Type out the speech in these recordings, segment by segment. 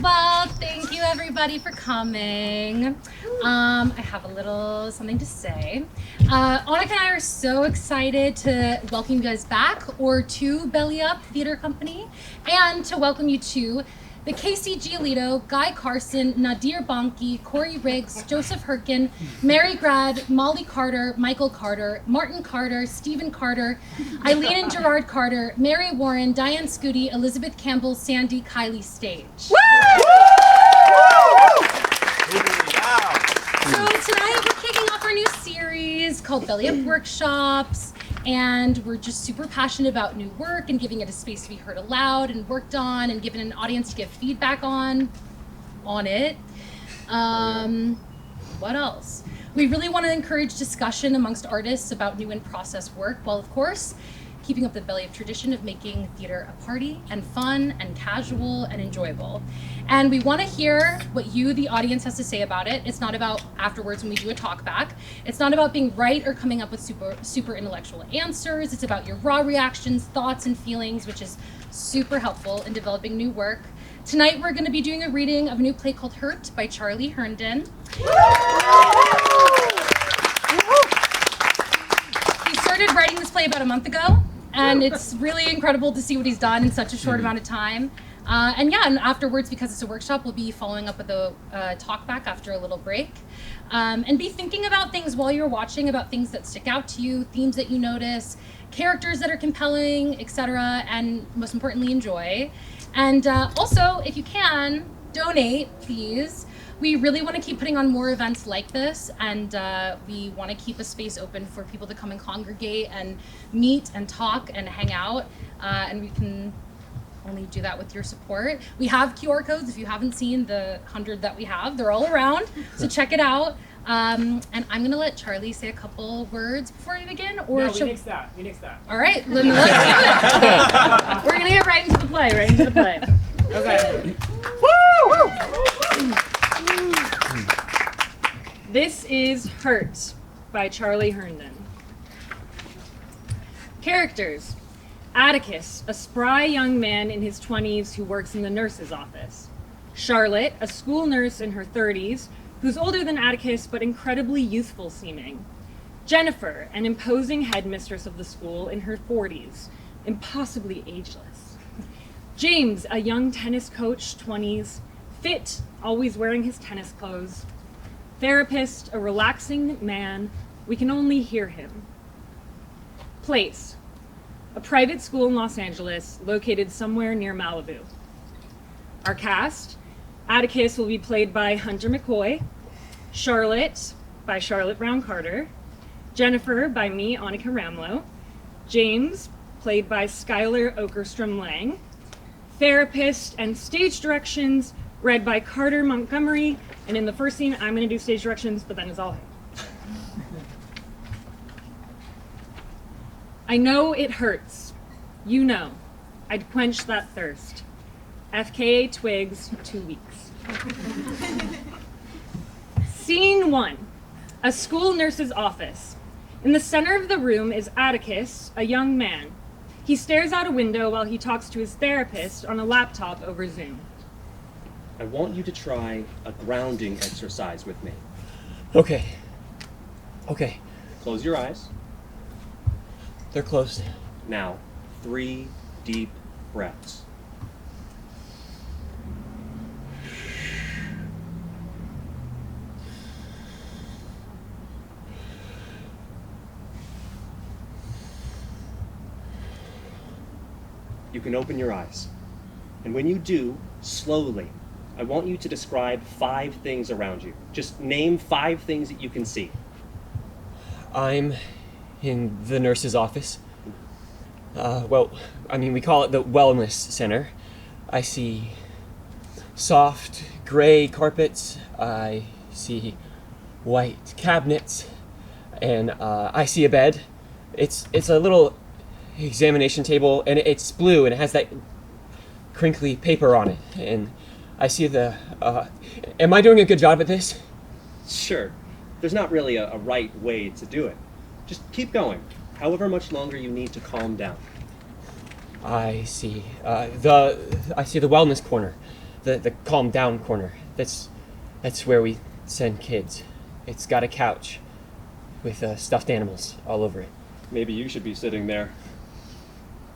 Well, thank you everybody for coming. I have a little something to say. Annika and I are so excited to welcome you guys back, or to Belly Up Theater Company, and to welcome you to the Casey Giolito, Guy Carson, Nadir Bonke, Corey Riggs, Joseph Herndon, Mary Grad, Molly Carter, Michael Carter, Martin Carter, Stephen Carter, Eileen and Gerard Carter, Mary Warren, Diane Scooty, Elizabeth Campbell, Sandy, Kylie Stage. Woo! So tonight we're kicking off our new series called Belly Up Workshops, and we're just super passionate about new work and giving it a space to be heard aloud and worked on and given an audience to give feedback on it. What else? We really want to encourage discussion amongst artists about new and process work, while of course keeping up the Belly Up tradition of making theater a party and fun and casual and enjoyable. And we want to hear what you, the audience, has to say about it. It's not about afterwards when we do a talk back. It's not about being right or coming up with super intellectual answers. It's about your raw reactions, thoughts, and feelings, which is super helpful in developing new work. Tonight we're going to be doing a reading of a new play called Hurt by Charlie Herndon. He started writing this play about a month ago, and it's really incredible to see what he's done in such a short amount of time. And afterwards, because it's a workshop, we'll be following up with a talk back after a little break. And be thinking about things while you're watching, about things that stick out to you, themes that you notice, characters that are compelling, etc., and most importantly, enjoy. And also, if you can, donate, please. We really want to keep putting on more events like this, and we want to keep a space open for people to come and congregate and meet and talk and hang out, and we can only do that with your support. We have QR codes. If you haven't seen the 100 that we have, they're all around, so check it out. And I'm going to let Charlie say a couple words before we begin. Or no, we nixed that. All right, let's do it. We're going to get right into the play, Okay. Woo! This is Hurt by Charlie Herndon. Characters. Atticus, a spry young man in his 20s who works in the nurse's office. Charlotte, a school nurse in her 30s, who's older than Atticus but incredibly youthful seeming. Jennifer, an imposing headmistress of the school in her 40s, impossibly ageless. James, a young tennis coach, 20s, fit, always wearing his tennis clothes. Therapist, a relaxing man, we can only hear him. Place, a private school in Los Angeles, located somewhere near Malibu. Our cast, Atticus will be played by Hunter McCoy, Charlotte by Charlotte Brown Carter, Jennifer by me, Annika Ramlow, James, played by Skylar Okerstrom Lang, therapist and stage directions read by Carter Montgomery, and in the first scene I'm going to do stage directions, but then it's all him. I know it hurts. You know. I'd quench that thirst. FKA Twigs, 2 weeks. Scene 1. A school nurse's office. In the center of the room is Atticus, a young man. He stares out a window while he talks to his therapist on a laptop over Zoom. I want you to try a grounding exercise with me. Okay. Close your eyes. They're closed. Now, 3 deep breaths. You can open your eyes. And when you do, slowly, I want you to describe 5 things around you. Just name 5 things that you can see. I'm in the nurse's office. We call it the wellness center. I see soft gray carpets. I see white cabinets, and I see a bed. It's a little examination table, and it's blue, and it has that crinkly paper on it. And I see am I doing a good job at this? Sure. There's not really a right way to do it. Just keep going, however much longer you need to calm down. I see. I see the wellness corner. the calm down corner. That's where we send kids. It's got a couch with stuffed animals all over it. Maybe you should be sitting there.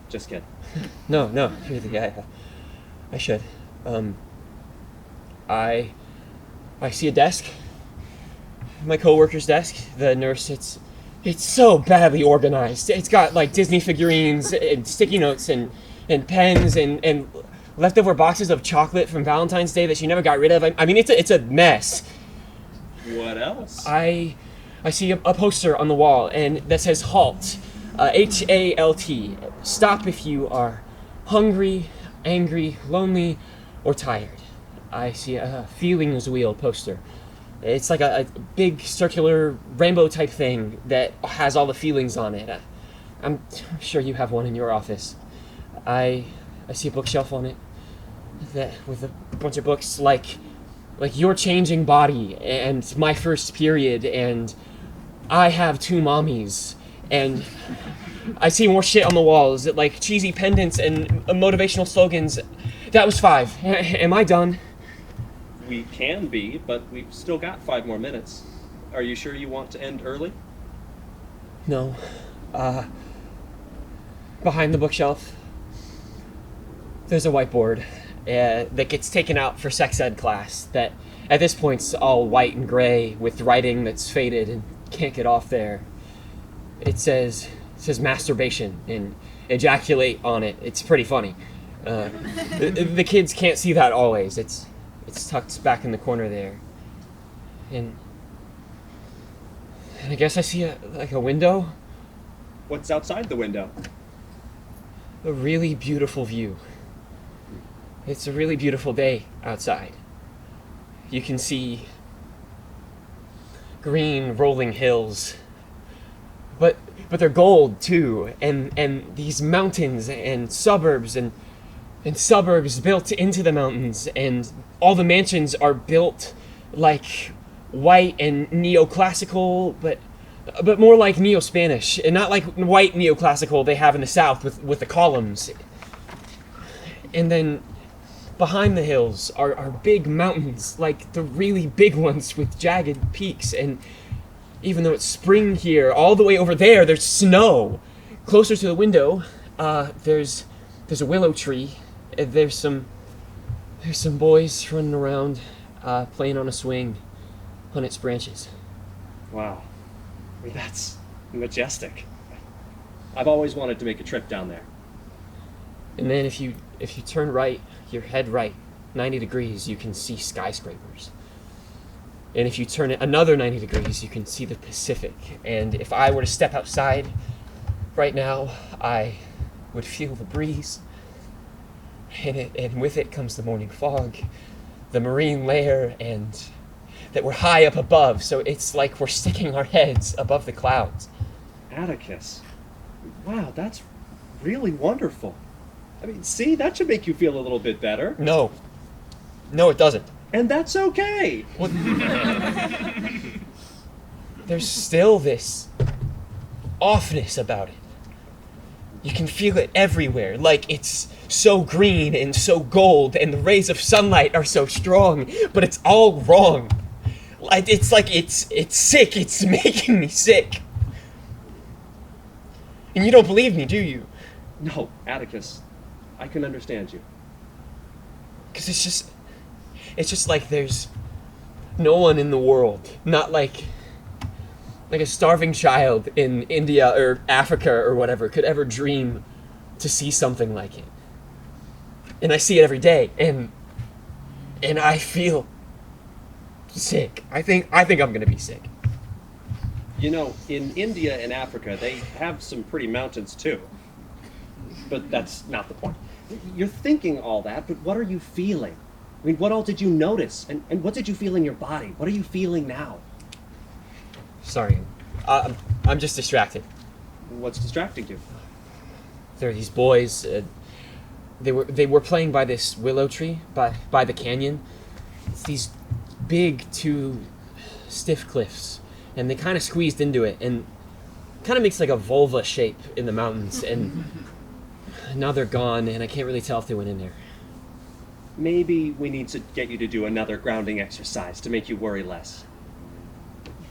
Just kidding. No, really, I should. I see a desk. My coworker's desk. The nurse. It's so badly organized. It's got like Disney figurines and sticky notes and pens and leftover boxes of chocolate from Valentine's Day that she never got rid of. I mean, it's a mess. What else? I see a poster on the wall and that says HALT. HALT. Stop if you are hungry, angry, lonely, or tired. I see a feelings wheel poster. It's like a big circular rainbow type thing that has all the feelings on it. I'm sure you have one in your office. I see a bookshelf on it that with a bunch of books like Your Changing Body and My First Period and I Have Two Mommies, and I see more shit on the walls like cheesy pendants and motivational slogans. That was 5. Am I done? We can be, but we've still got 5 more minutes. Are you sure you want to end early? No. Behind the bookshelf, there's a whiteboard that gets taken out for sex ed class that at this point's all white and gray with writing that's faded and can't get off there. It says masturbation and ejaculate on it. It's pretty funny. The kids can't see that always. It's tucked back in the corner there. And I guess I see a window. What's outside the window? A really beautiful view. It's a really beautiful day outside. You can see green rolling hills, but they're gold too, and these mountains and suburbs and suburbs built into the mountains, and all the mansions are built like white and neoclassical, but more like neo-Spanish, and not like white neoclassical they have in the South with the columns. And then behind the hills are big mountains, like the really big ones with jagged peaks, and even though it's spring here, all the way over there's snow. Closer to the window, there's a willow tree. There's some boys running around, playing on a swing on its branches. Wow. I mean, that's majestic. I've always wanted to make a trip down there. And then if you turn right, your head right, 90 degrees, you can see skyscrapers. And if you turn it another 90 degrees, you can see the Pacific. And if I were to step outside right now, I would feel the breeze. And with it comes the morning fog, the marine layer, and that we're high up above, so it's like we're sticking our heads above the clouds. Atticus. Wow, that's really wonderful. I mean, see, that should make you feel a little bit better. No, it doesn't. And that's okay. Well, there's still this offness about it. You can feel it everywhere, like it's so green and so gold, and the rays of sunlight are so strong, but it's all wrong. It's like it's sick. It's making me sick. And you don't believe me, do you? No, Atticus, I can understand you. Because it's just like there's no one in the world, not like a starving child in India or Africa or whatever could ever dream to see something like it. And I see it every day, and I feel sick. I think I'm gonna be sick. You know, in India and Africa, they have some pretty mountains too. But that's not the point. You're thinking all that, but what are you feeling? I mean, what all did you notice? And what did you feel in your body? What are you feeling now? Sorry, I'm just distracted. What's distracting you? There are these boys. They were playing by this willow tree by the canyon. It's these big two stiff cliffs, and they kind of squeezed into it, and kind of makes like a vulva shape in the mountains. And now they're gone, and I can't really tell if they went in there. maybe we need to get you to do another grounding exercise to make you worry less.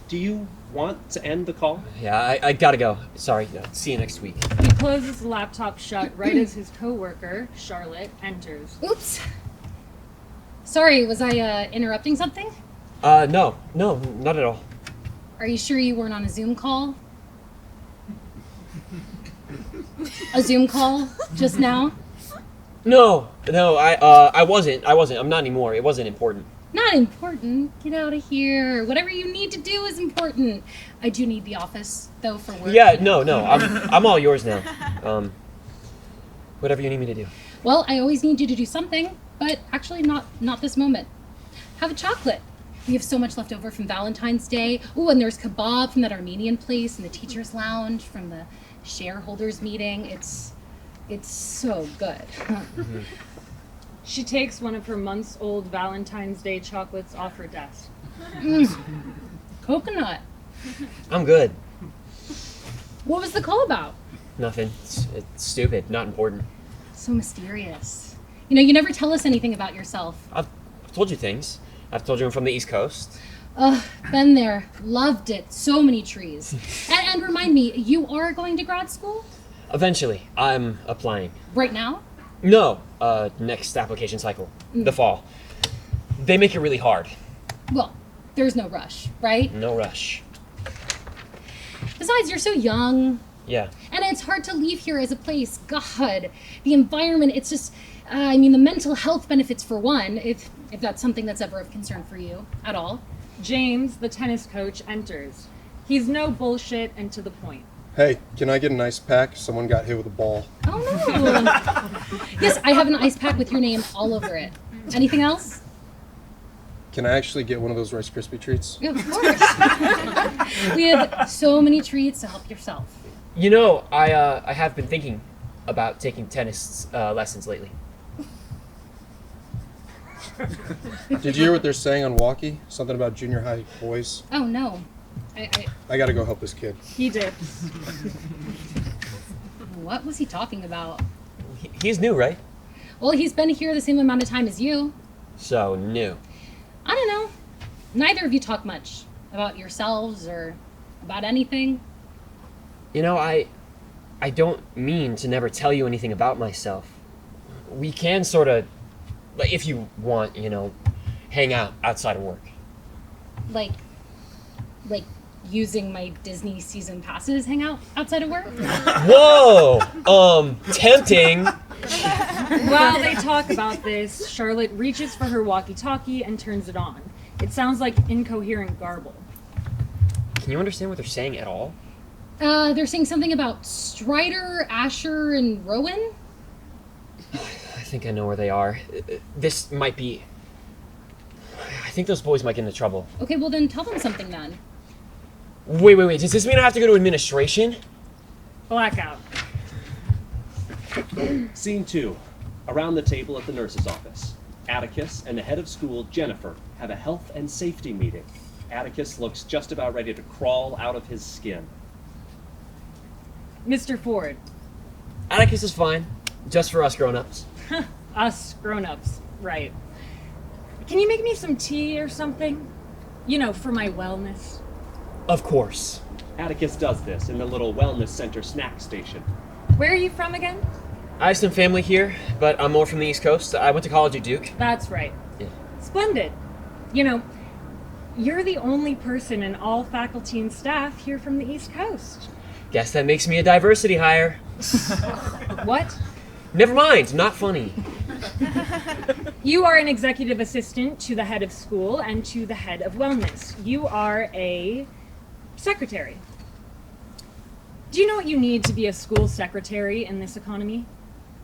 Do you want to end the call? Yeah, I gotta go. Sorry, see you next week. He closes the laptop shut right as his coworker, Charlotte, enters. Oops. Sorry, was I interrupting something? No, not at all. Are you sure you weren't on a Zoom call? A Zoom call just now? No, I wasn't. I'm not anymore. It wasn't important. Not important. Get out of here. Whatever you need to do is important. I do need the office, though, for work. Yeah, no, I'm all yours now. Whatever you need me to do. Well, I always need you to do something, but actually not this moment. Have a chocolate. We have so much left over from Valentine's Day. Ooh, and there's kebab from that Armenian place in the teacher's lounge from the shareholders meeting. It's so good. She takes one of her months-old Valentine's Day chocolates off her desk. Coconut. I'm good. What was the call about? Nothing. It's stupid. Not important. So mysterious. You know, you never tell us anything about yourself. I've told you things. I've told you I'm from the East Coast. Ugh, been there. Loved it. So many trees. And remind me, you are going to grad school? Eventually, I'm applying. Right now? No, next application cycle. The fall. They make it really hard. Well, there's no rush, right? No rush. Besides, you're so young. Yeah. And it's hard to leave here as a place. God, the environment, it's just, I mean, the mental health benefits for one, if that's something that's ever of concern for you at all. James, the tennis coach, enters. He's no bullshit and to the point. Hey, can I get an ice pack? Someone got hit with a ball. Oh, no. Yes, I have an ice pack with your name all over it. Anything else? Can I actually get one of those Rice Krispie treats? Yeah, of course. We have so many treats to help yourself. You know, I have been thinking about taking tennis lessons lately. Did you hear what they're saying on Walkie? Something about junior high boys? Oh, no. I gotta go help this kid. He dips. What was he talking about? He's new, right? Well, he's been here the same amount of time as you. So new. I don't know. Neither of you talk much about yourselves or about anything. You know, I don't mean to never tell you anything about myself. We can sort of, if you want, you know, hang out outside of work. Like using my Disney season passes, hang out outside of work? Whoa! Tempting. While they talk about this, Charlotte reaches for her walkie-talkie and turns it on. It sounds like incoherent garble. Can you understand what they're saying at all? They're saying something about Strider, Asher, and Rowan? I think I know where they are. This might be... I think those boys might get into trouble. Okay, well then tell them something then. Wait. Does this mean I have to go to administration? Blackout. Scene 2. Around the table at the nurse's office. Atticus and the head of school, Jennifer, have a health and safety meeting. Atticus looks just about ready to crawl out of his skin. Mr. Ford. Atticus is fine. Just for us grown-ups. Us grown-ups, right. Can you make me some tea or something? You know, for my wellness. Of course. Atticus does this in the little wellness center snack station. Where are you from again? I have some family here, but I'm more from the East Coast. I went to college at Duke. That's right. Yeah. Splendid. You know, you're the only person in all faculty and staff here from the East Coast. Guess that makes me a diversity hire. What? Never mind, not funny. You are an executive assistant to the head of school and to the head of wellness. You are a secretary. Do you know what you need to be a school secretary in this economy?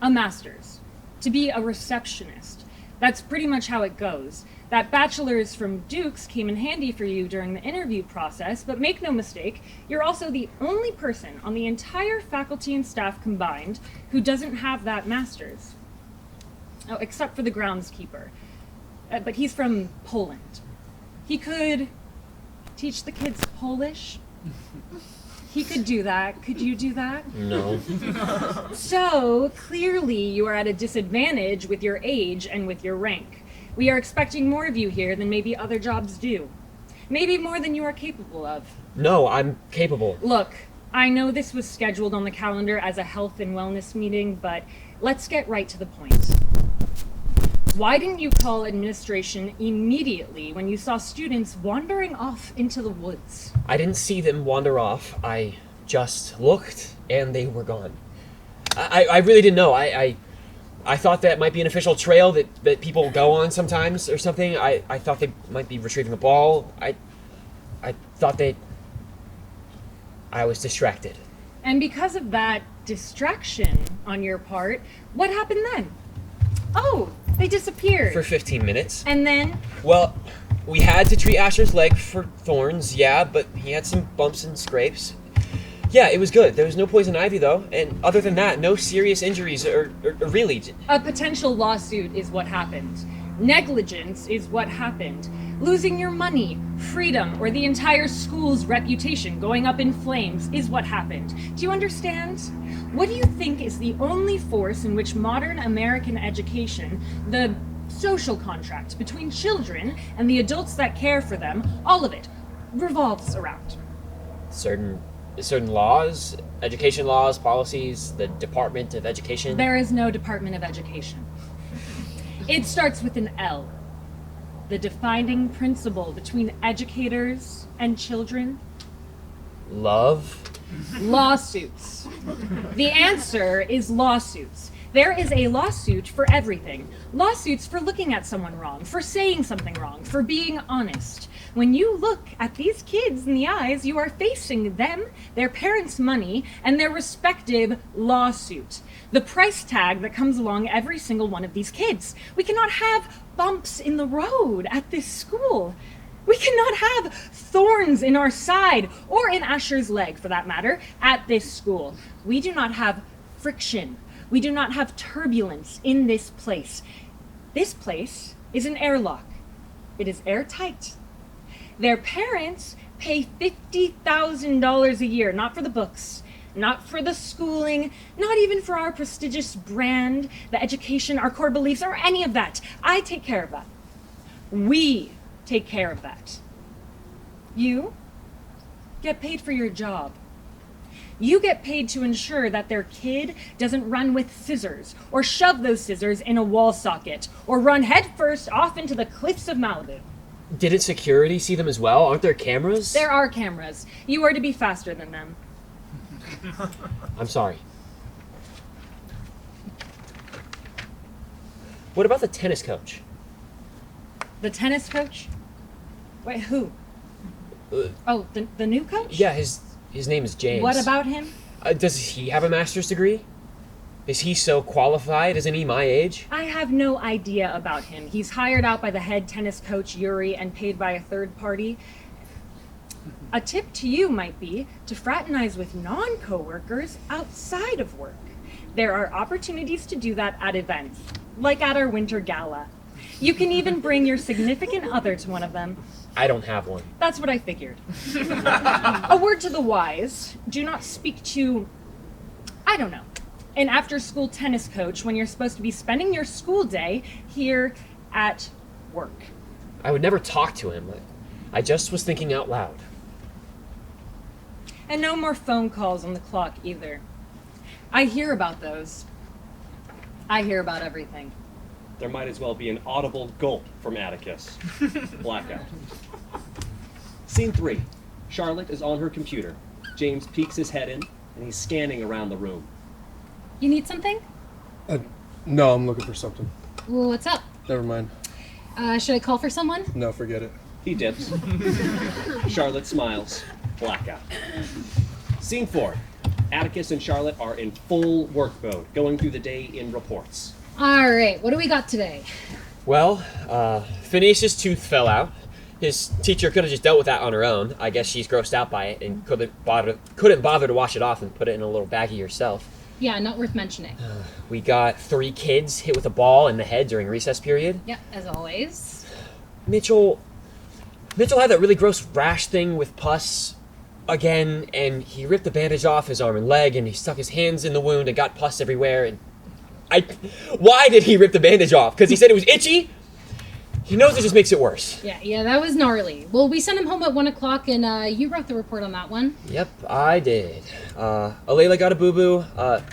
A master's. To be a receptionist. That's pretty much how it goes. That bachelor's from Duke's came in handy for you during the interview process, but make no mistake, you're also the only person on the entire faculty and staff combined who doesn't have that master's. Oh, except for the groundskeeper. But he's from Poland. He could teach the kids Polish. He could do that. Could you do that? No. So, clearly you are at a disadvantage with your age and with your rank. We are expecting more of you here than maybe other jobs do. Maybe more than you are capable of. No, I'm capable. Look, I know this was scheduled on the calendar as a health and wellness meeting, but let's get right to the point. Why didn't you call administration immediately when you saw students wandering off into the woods? I didn't see them wander off. I just looked and they were gone. I really didn't know. I thought that might be an official trail that people go on sometimes or something. I thought they might be retrieving a ball. I thought I was distracted. And because of that distraction on your part, what happened then? Oh, they disappeared. For 15 minutes. And then? Well, we had to treat Asher's leg for thorns, yeah, but he had some bumps and scrapes. Yeah, it was good. There was no poison ivy, though. And other than that, no serious injuries or really. A potential lawsuit is what happened. Negligence is what happened. Losing your money, freedom, or the entire school's reputation going up in flames is what happened. Do you understand? What do you think is the only force in which modern American education, the social contract between children and the adults that care for them, all of it, revolves around? Certain laws, education laws, policies, the Department of Education. There is no Department of Education. It starts with an L. The defining principle between educators and children? Love. Lawsuits. The answer is lawsuits. There is a lawsuit for everything. Lawsuits for looking at someone wrong, for saying something wrong, for being honest. When you look at these kids in the eyes, you are facing them, their parents' money, and their respective lawsuit. The price tag that comes along every single one of these kids. We cannot have bumps in the road at this school. We cannot have thorns in our side, or in Asher's leg for that matter, at this school. We do not have friction. We do not have turbulence in this place. This place is an airlock. It is airtight. Their parents pay $50,000 a year, not for the books, not for the schooling, not even for our prestigious brand, the education, our core beliefs, or any of that. I take care of that. We take care of that. You get paid for your job. You get paid to ensure that their kid doesn't run with scissors, or shove those scissors in a wall socket, or run headfirst off into the cliffs of Malibu. Didn't security see them as well? Aren't there cameras? There are cameras. You are to be faster than them. I'm sorry. What about the tennis coach? The tennis coach? Wait, who? Oh, the new coach? Yeah, his name is James. What about him? Does he have a master's degree? Is he so qualified? Isn't he my age? I have no idea about him. He's hired out by the head tennis coach, Yuri, and paid by a third party. A tip to you might be to fraternize with non-coworkers outside of work. There are opportunities to do that at events, like at our winter gala. You can even bring your significant other to one of them. I don't have one. That's what I figured. A word to the wise, do not speak to, I don't know, an after-school tennis coach when you're supposed to be spending your school day here at work. I would never talk to him. I just was thinking out loud. And no more phone calls on the clock either. I hear about those. I hear about everything. There might as well be an audible gulp from Atticus. Blackout. Scene 3. Charlotte is on her computer. James peeks his head in, and he's scanning around the room. You need something? No, I'm looking for something. Well, what's up? Never mind. Should I call for someone? No, forget it. He dips. Charlotte smiles. Blackout. Scene 4. Atticus and Charlotte are in full work mode, going through the day in reports. All right, what do we got today? Well, Phineas's tooth fell out. His teacher could have just dealt with that on her own. I guess she's grossed out by it and couldn't bother to wash it off and put it in a little baggie herself. Yeah, not worth mentioning. We got 3 kids hit with a ball in the head during recess period. Yeah, as always. Mitchell had that really gross rash thing with pus. again, and he ripped the bandage off his arm and leg, and he stuck his hands in the wound and got pus everywhere. And why did he rip the bandage off? Because he said it was itchy? He knows it just makes it worse. Yeah, that was gnarly. Well, we sent him home at 1 o'clock, and you wrote the report on that one. Yep, I did. Alayla got a boo-boo.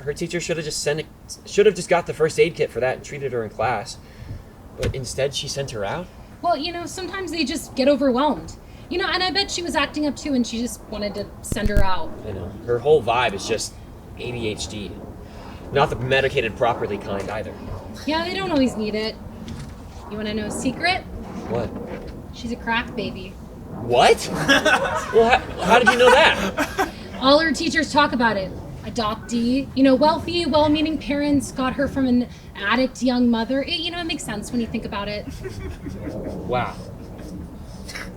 Her teacher should have just got the first aid kit for that and treated her in class. But instead, she sent her out? Well, sometimes they just get overwhelmed. And I bet she was acting up too, and she just wanted to send her out. I know. Her whole vibe is just ADHD. Not the medicated properly kind either. Yeah, they don't always need it. You want to know a secret? What? She's a crack baby. What? Well, how did you know that? All her teachers talk about it. Adoptee, wealthy, well-meaning parents got her from an addict young mother. It makes sense when you think about it. Wow.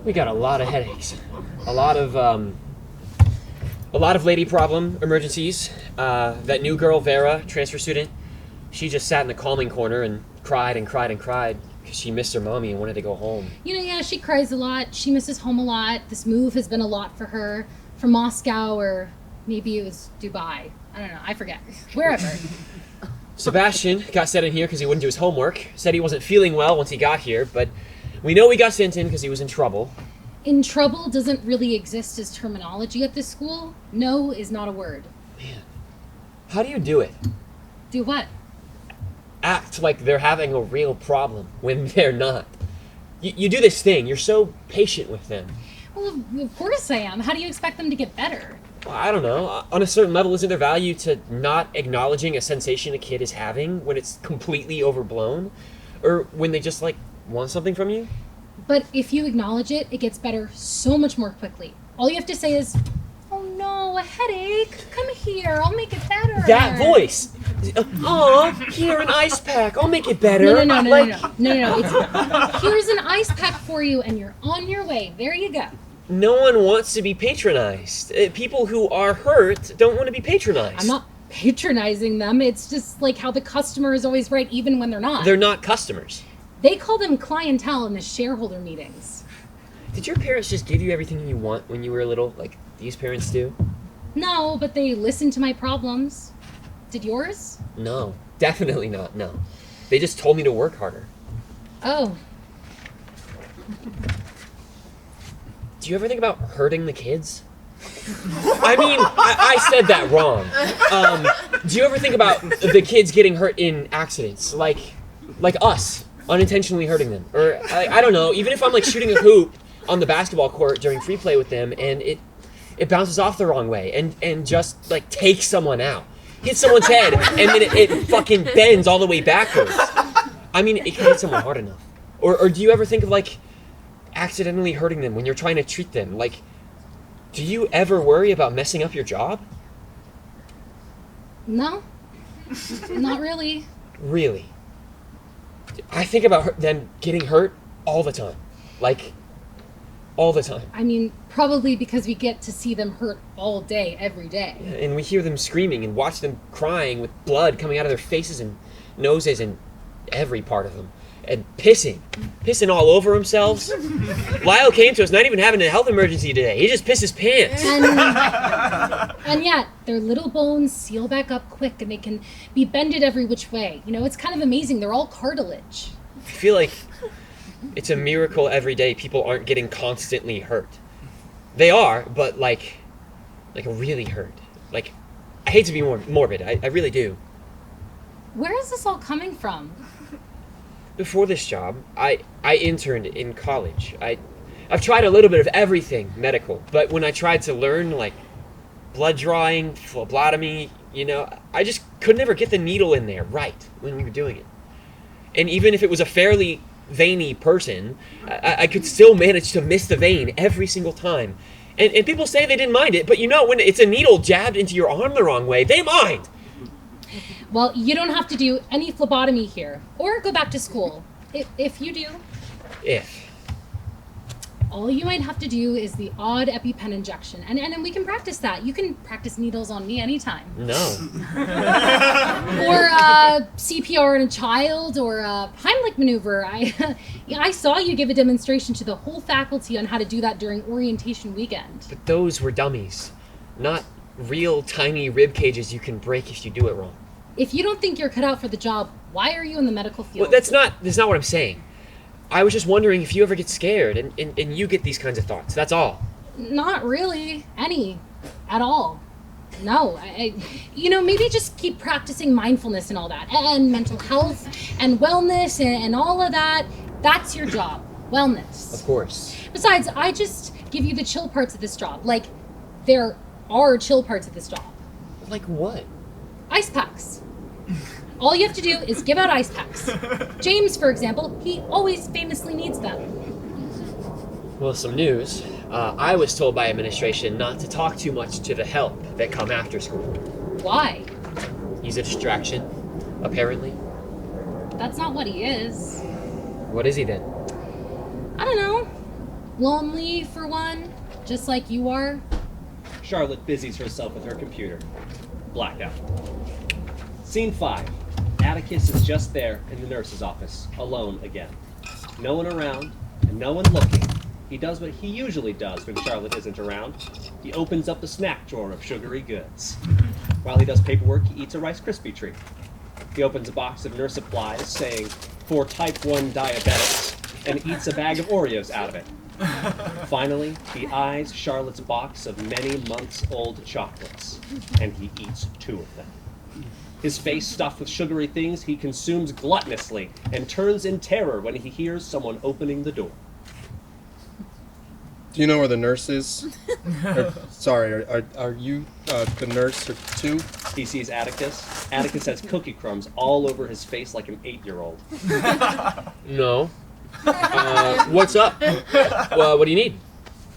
We got a lot of headaches. A lot of lady problem emergencies. That new girl, Vera, transfer student, she just sat in the calming corner and cried and cried and cried because she missed her mommy and wanted to go home. Yeah, she cries a lot. She misses home a lot. This move has been a lot for her. From Moscow, or maybe it was Dubai. I don't know. I forget. Wherever. Sebastian got sent in here because he wouldn't do his homework. Said he wasn't feeling well once he got here, but we know he got sent in because he was in trouble. In trouble doesn't really exist as terminology at this school. No is not a word. Man, how do you do it? Do what? Act like they're having a real problem when they're not. You do this thing. You're so patient with them. Well, of course I am. How do you expect them to get better? Well, I don't know. On a certain level, isn't there value to not acknowledging a sensation a kid is having when it's completely overblown? Or when they just, want something from you? But if you acknowledge it, it gets better so much more quickly. All you have to say is, "Oh no, a headache. Come here, I'll make it better." That voice! Aw, here, an ice pack. I'll make it better. No. It's, "Here's an ice pack for you, and you're on your way. There you go." No one wants to be patronized. People who are hurt don't want to be patronized. I'm not patronizing them. It's just like how the customer is always right even when they're not. They're not customers. They call them clientele in the shareholder meetings. Did your parents just give you everything you want when you were little, like these parents do? No, but they listen to my problems. Did yours? No, definitely not, no. They just told me to work harder. Oh. Do you ever think about hurting the kids? I mean, I said that wrong. Do you ever think about the kids getting hurt in accidents? Like us, unintentionally hurting them? Or, I don't know, even if I'm shooting a hoop on the basketball court during free play with them and it bounces off the wrong way and just, takes someone out. Hits someone's head and then it fucking bends all the way backwards. I mean, it can hit someone hard enough. Or do you ever think of, accidentally hurting them when you're trying to treat them? Do you ever worry about messing up your job? No. Not really. Really? I think about them getting hurt all the time. All the time. I mean, probably because we get to see them hurt all day, every day. And we hear them screaming and watch them crying with blood coming out of their faces and noses and every part of them. And pissing all over themselves. Lyle came to us not even having a health emergency today. He just pissed his pants. And yet, their little bones seal back up quick and they can be bended every which way. It's kind of amazing. They're all cartilage. I feel like it's a miracle every day people aren't getting constantly hurt. They are, but really hurt. I hate to be morbid. I really do. Where is this all coming from? Before this job, I interned in college. I've tried a little bit of everything medical, but when I tried to learn blood drawing, phlebotomy, I just could never get the needle in there right when we were doing it. And even if it was a fairly veiny person, I could still manage to miss the vein every single time. And people say they didn't mind it, but when it's a needle jabbed into your arm the wrong way, they mind. Well, you don't have to do any phlebotomy here, or go back to school, if you do. If. All you might have to do is the odd EpiPen injection, and we can practice that. You can practice needles on me anytime. No. Or CPR on a child, or a Heimlich maneuver. I saw you give a demonstration to the whole faculty on how to do that during orientation weekend. But those were dummies. Not real tiny rib cages you can break if you do it wrong. If you don't think you're cut out for the job, why are you in the medical field? Well, that's not what I'm saying. I was just wondering if you ever get scared and you get these kinds of thoughts. That's all. Not really any at all. No, maybe just keep practicing mindfulness and all that, and mental health and wellness and all of that. That's your job, wellness. Of course. Besides, I just give you the chill parts of this job. Like, there are chill parts of this job. Like what? Ice packs. All you have to do is give out ice packs. James, for example, he always famously needs them. Well, some news. I was told by administration not to talk too much to the help that come after school. Why? He's a distraction, apparently. That's not what he is. What is he then? I don't know. Lonely, for one, just like you are. Charlotte busies herself with her computer. Blackout. Scene 5. Atticus is just there in the nurse's office, alone again. No one around, and no one looking. He does what he usually does when Charlotte isn't around. He opens up the snack drawer of sugary goods. While he does paperwork, he eats a Rice Krispie treat. He opens a box of nurse supplies saying, "For type 1 diabetics," and eats a bag of Oreos out of it. Finally, he eyes Charlotte's box of many months-old chocolates, and he eats 2 of them. His face stuffed with sugary things, he consumes gluttonously and turns in terror when he hears someone opening the door. Do you know where the nurse is? Are you the nurse or two? He sees Atticus. Atticus has cookie crumbs all over his face like an 8-year-old. No. What's up? Well, what do you need?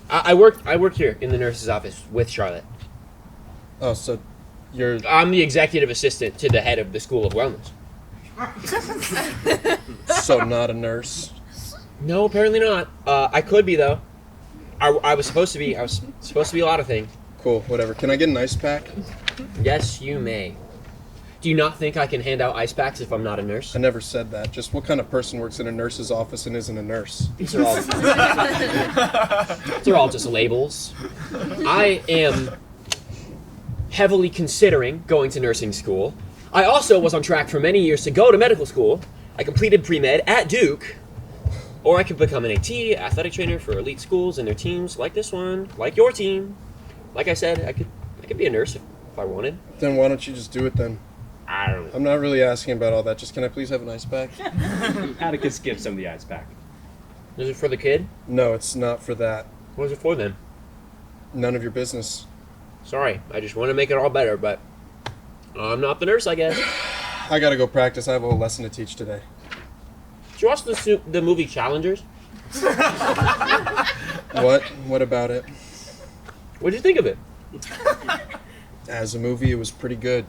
I work here in the nurse's office with Charlotte. Oh, so I'm the executive assistant to the head of the School of Wellness. so not a nurse? No, apparently not. I could be though. I was supposed to be. I was supposed to be a lot of things. Cool, whatever. Can I get an ice pack? Yes, you may. Do you not think I can hand out ice packs if I'm not a nurse? I never said that. Just what kind of person works in a nurse's office and isn't a nurse? These are all. They're all just labels. I am heavily considering going to nursing school. I also was on track for many years to go to medical school. I completed pre-med at Duke. Or I could become an AT, athletic trainer for elite schools and their teams, like this one, like your team. Like I said, I could be a nurse if I wanted. Then why don't you just do it then? I don't know. I'm not really asking about all that. Just can I please have an ice pack? Atticus gives him the ice pack. Is it for the kid? No, it's not for that. What is it for then? None of your business. Sorry, I just want to make it all better, but I'm not the nurse, I guess. I gotta go practice. I have a whole lesson to teach today. Did you watch the movie Challengers? What? What about it? What did you think of it? As a movie, it was pretty good.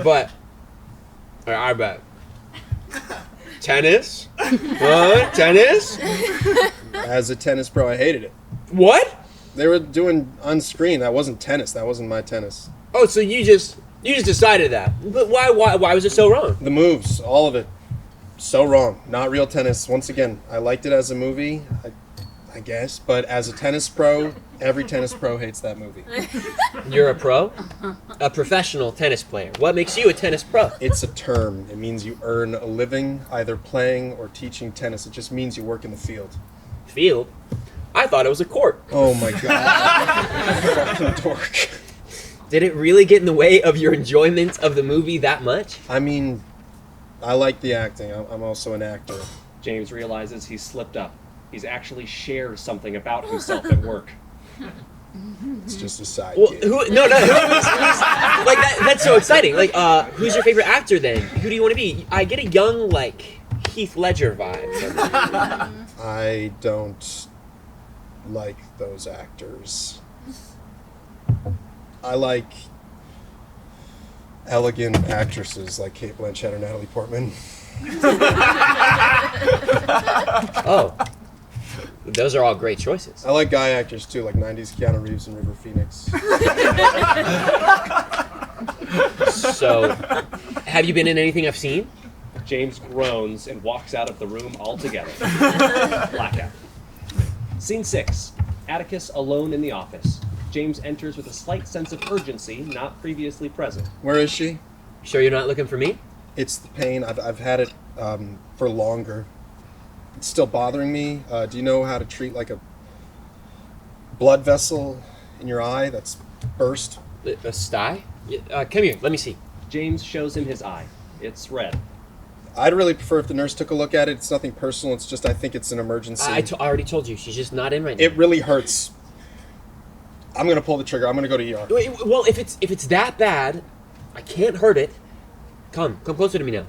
But, I bet. Tennis? What? Tennis? As a tennis pro, I hated it. What? They were doing on screen. That wasn't tennis. That wasn't my tennis. Oh, so you just decided that. But why was it so wrong? The moves, all of it, so wrong. Not real tennis. Once again, I liked it as a movie, I guess. But as a tennis pro, every tennis pro hates that movie. You're a pro? A professional tennis player. What makes you a tennis pro? It's a term. It means you earn a living either playing or teaching tennis. It just means you work in the field. Field? I thought it was a court. Oh my god. Fucking dork. Did it really get in the way of your enjoyment of the movie that much? I mean, I like the acting. I'm also an actor. James realizes he's slipped up. He's actually shared something about himself at work. It's just a side Well, gig. who's like that's so exciting. Like, who's your favorite actor then? Who do you want to be? I get a young, like, Heath Ledger vibe. I don't like those actors. I like elegant actresses like Kate Blanchett or Natalie Portman. Oh, Those are all great choices. I like guy actors too, like 90s Keanu Reeves and River Phoenix. So, have you been in anything I've seen? James groans and walks out of the room altogether. Blackout. Scene 6. Atticus alone in the office. James enters with a slight sense of urgency not previously present. Where is she? Sure you're not looking for me? It's the pain. I've had it for longer. It's still bothering me. Do you know how to treat like a blood vessel in your eye that's burst? A sty? Come here, let me see. James shows him his eye. It's red. I'd really prefer if the nurse took a look at it. It's nothing personal. It's just I think it's an emergency. I already told you, she's just not in right now. It really hurts. I'm gonna pull the trigger. I'm gonna go to ER. Well, if it's that bad, I can't hurt it. Come closer to me now.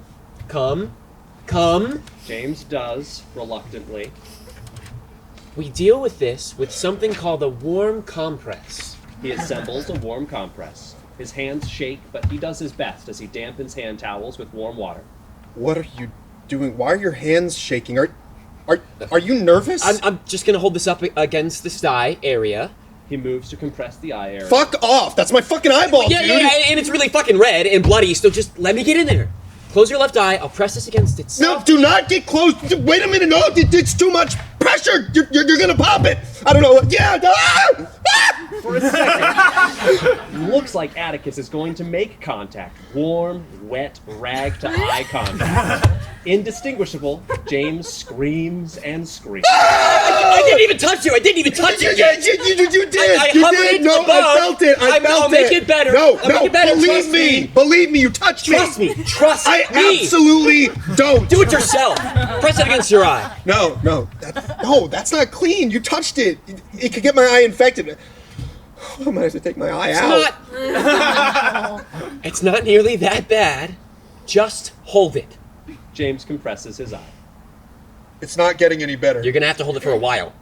Come. James does, reluctantly. We deal with this with something called a warm compress. He assembles a warm compress. His hands shake, but he does his best as he dampens hand towels with warm water. What are you doing? Why are your hands shaking? Are you nervous? I'm just gonna hold this up against the sty area. He moves to compress the eye area. Fuck off! That's my fucking eyeball, Yeah, dude! and it's really fucking red and bloody, so just let me get in there. Close your left eye, I'll press this against it. No, do not get close! Wait a minute, no! It's too much pressure! You're gonna pop it! I don't know, yeah! For a second, looks like Atticus is going to make contact. Warm, wet, rag to eye contact. Indistinguishable, James screams and screams. I didn't even touch you! I didn't even touch you yet! You did! I You hovered did! it No, above. I felt it! I'll make it better. No, I'll make it better. believe Trust me! me. Believe me, you touched me! Trust me! Trust I me! absolutely don't! Do it yourself! Press it against your eye. No, that's not clean. You touched it. It could get my eye infected. I'm gonna have to take my eye out. It's not nearly that bad. Just hold it. James compresses his eye. It's not getting any better. You're gonna have to hold it for a while.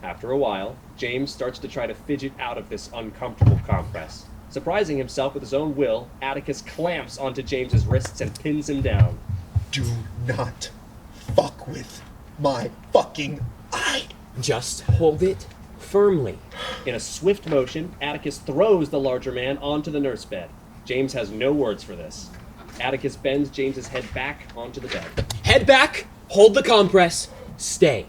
After a while, James starts to try to fidget out of this uncomfortable compress. Surprising himself with his own will, Atticus clamps onto James's wrists and pins him down. Do not fuck with my fucking eye. Just hold it firmly. In a swift motion, Atticus throws the larger man onto the nurse bed. James has no words for this. Atticus bends James's head back onto the bed. Head back, hold the compress, stay.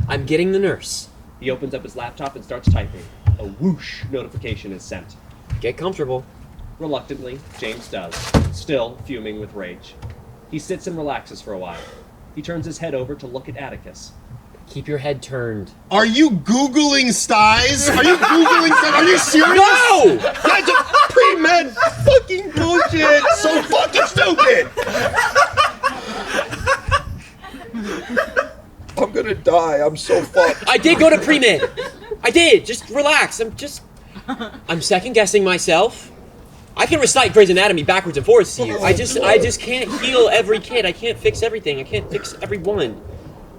I'm getting the nurse. He opens up his laptop and starts typing. A whoosh notification is sent. Get comfortable. Reluctantly, James does, still fuming with rage. He sits and relaxes for a while. He turns his head over to look at Atticus. Keep your head turned. Are you Googling styes? Are you Googling styes? Are you serious? No! That's a pre-med fucking bullshit. So fucking stupid. I'm gonna die. I'm so fucked. I did go to pre-med. I did. Just relax. I'm second guessing myself. I can recite Grey's Anatomy backwards and forwards to you. I just can't heal every kid. I can't fix everything. I can't fix everyone.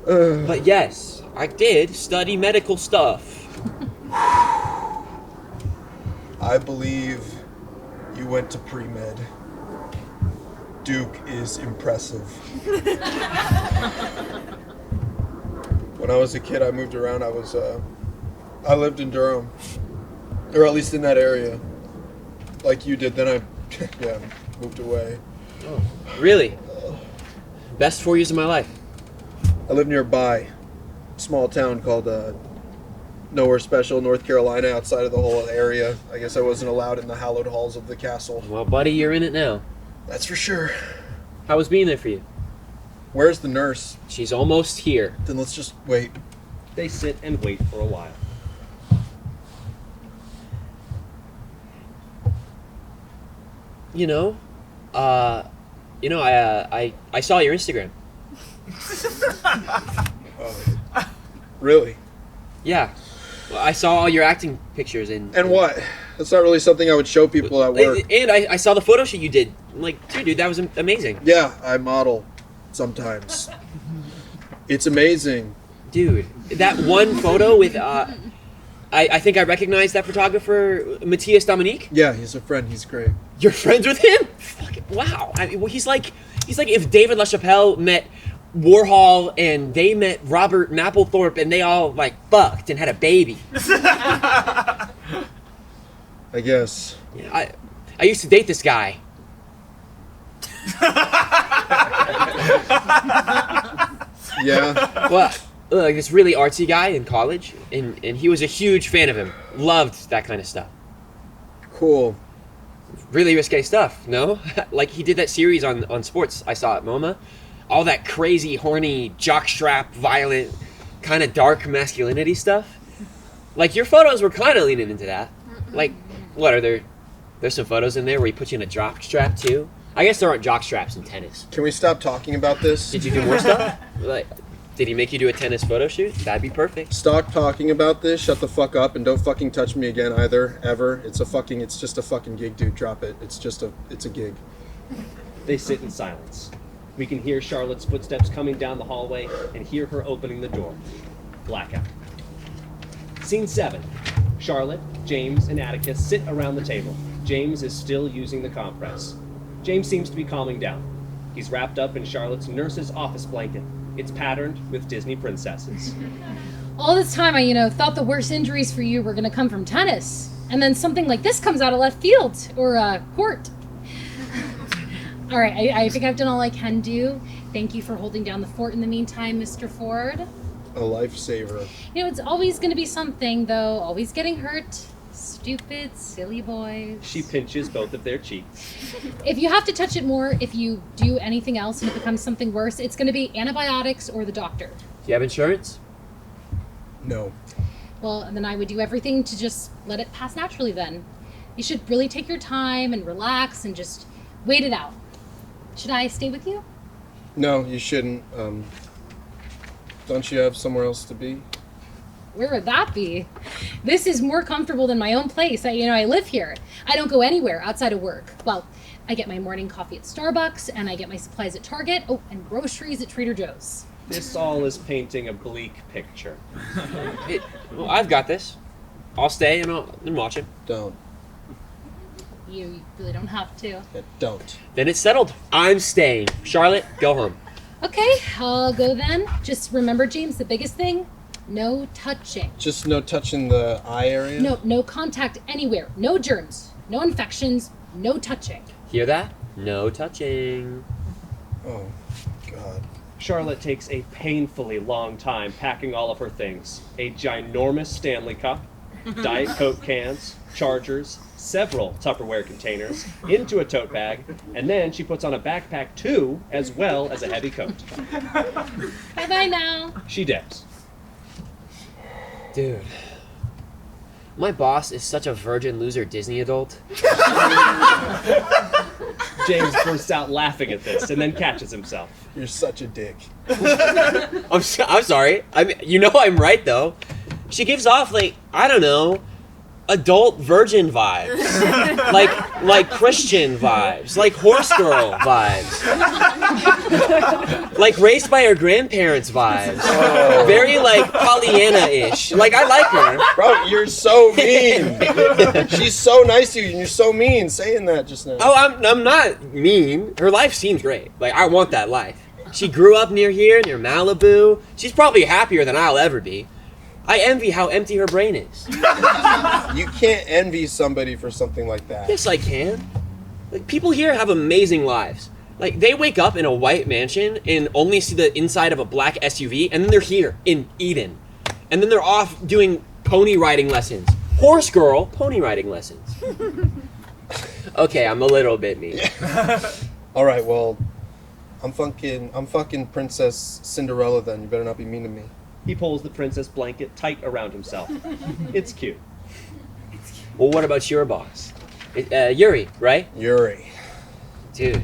But yes, I did study medical stuff. I believe you went to pre-med. Duke is impressive. When I was a kid, I moved around. I lived in Durham, or at least in that area, like you did. Then I, moved away. Oh, really? Best 4 years of my life. I live nearby, a small town called Nowhere Special, North Carolina, outside of the whole area. I guess I wasn't allowed in the hallowed halls of the castle. Well, buddy, you're in it now. That's for sure. How was being there for you? Where's the nurse? She's almost here. Then let's just wait. They sit and wait for a while. I saw your Instagram. Really? Yeah. Well, I saw all your acting pictures and what? That's not really something I would show people at work. And I saw the photo shoot you did. I'm like, dude, that was amazing. Yeah, I model sometimes. It's amazing. Dude, that one photo with I think I recognize that photographer, Matthias Dominique. Yeah, he's a friend. He's great. You're friends with him? Fucking, wow. He's like if David LaChapelle met Warhol, and they met Robert Mapplethorpe, and they all like fucked and had a baby. I guess. Yeah, I used to date this guy. Yeah. Well, like this really artsy guy in college, and he was a huge fan of him. Loved that kind of stuff. Cool. Really risque stuff, no? Like he did that series on sports I saw at MoMA. All that crazy, horny, jockstrap, violent, kind of dark masculinity stuff. Like your photos were kind of leaning into that. Like, what are there? There's some photos in there where he puts you in a jockstrap too. I guess there aren't jockstraps in tennis. Can we stop talking about this? Did you do more stuff? Like, did he make you do a tennis photo shoot? That'd be perfect. Stop talking about this. Shut the fuck up and don't fucking touch me again either, ever. It's just a fucking gig, dude. Drop it. It's a gig. They sit in silence. We can hear Charlotte's footsteps coming down the hallway and hear her opening the door. Blackout. Scene 7. Charlotte, James, and Atticus sit around the table. James is still using the compress. James seems to be calming down. He's wrapped up in Charlotte's nurse's office blanket. It's patterned with Disney princesses. All this time, I, thought the worst injuries for you were going to come from tennis. And then something like this comes out of left field, or court. All right, I think I've done all I can do. Thank you for holding down the fort in the meantime, Mr. Ford. A lifesaver. It's always going to be something, though. Always getting hurt. Stupid, silly boys. She pinches both of their cheeks. If you have to touch it more, if you do anything else and it becomes something worse, it's going to be antibiotics or the doctor. Do you have insurance? No. Well, then I would do everything to just let it pass naturally then. You should really take your time and relax and just wait it out. Should I stay with you? No, you shouldn't. Don't you have somewhere else to be? Where would that be? This is more comfortable than my own place. I live here. I don't go anywhere outside of work. Well, I get my morning coffee at Starbucks, and I get my supplies at Target. Oh, and groceries at Trader Joe's. This all is painting a bleak picture. Well, I've got this. I'll stay and watch him. Don't. You really don't have to. Yeah, don't. Then it's settled. I'm staying. Charlotte, go home. Okay, I'll go then. Just remember, James, the biggest thing, no touching. Just no touching the eye area? No contact anywhere. No germs, no infections, no touching. Hear that? No touching. Oh, God. Charlotte takes a painfully long time packing all of her things. A ginormous Stanley Cup, Diet Coke cans, chargers, several Tupperware containers, into a tote bag, and then she puts on a backpack too, as well as a heavy coat. Bye-bye now. She dips. Dude. My boss is such a virgin loser Disney adult. James bursts out laughing at this and then catches himself. You're such a dick. I'm sorry. I'm right though. She gives off I don't know, adult virgin vibes, like Christian vibes, like horse girl vibes, like raised by her grandparents vibes. Oh. Very Pollyanna-ish. I like her. Bro, you're so mean. She's so nice to you, and you're so mean saying that just now. Oh, I'm not mean. Her life seems great. I want that life. She grew up near Malibu. She's probably happier than I'll ever be. I envy how empty her brain is. You can't envy somebody for something like that. Yes, I can. People here have amazing lives. They wake up in a white mansion and only see the inside of a black SUV, and then they're here in Eden. And then they're off doing pony riding lessons. Horse girl pony riding lessons. Okay, I'm a little bit mean. All right, well, I'm fucking Princess Cinderella then. You better not be mean to me. He pulls the princess blanket tight around himself. It's cute. Well, what about your boss? Yuri, right? Yuri. Dude,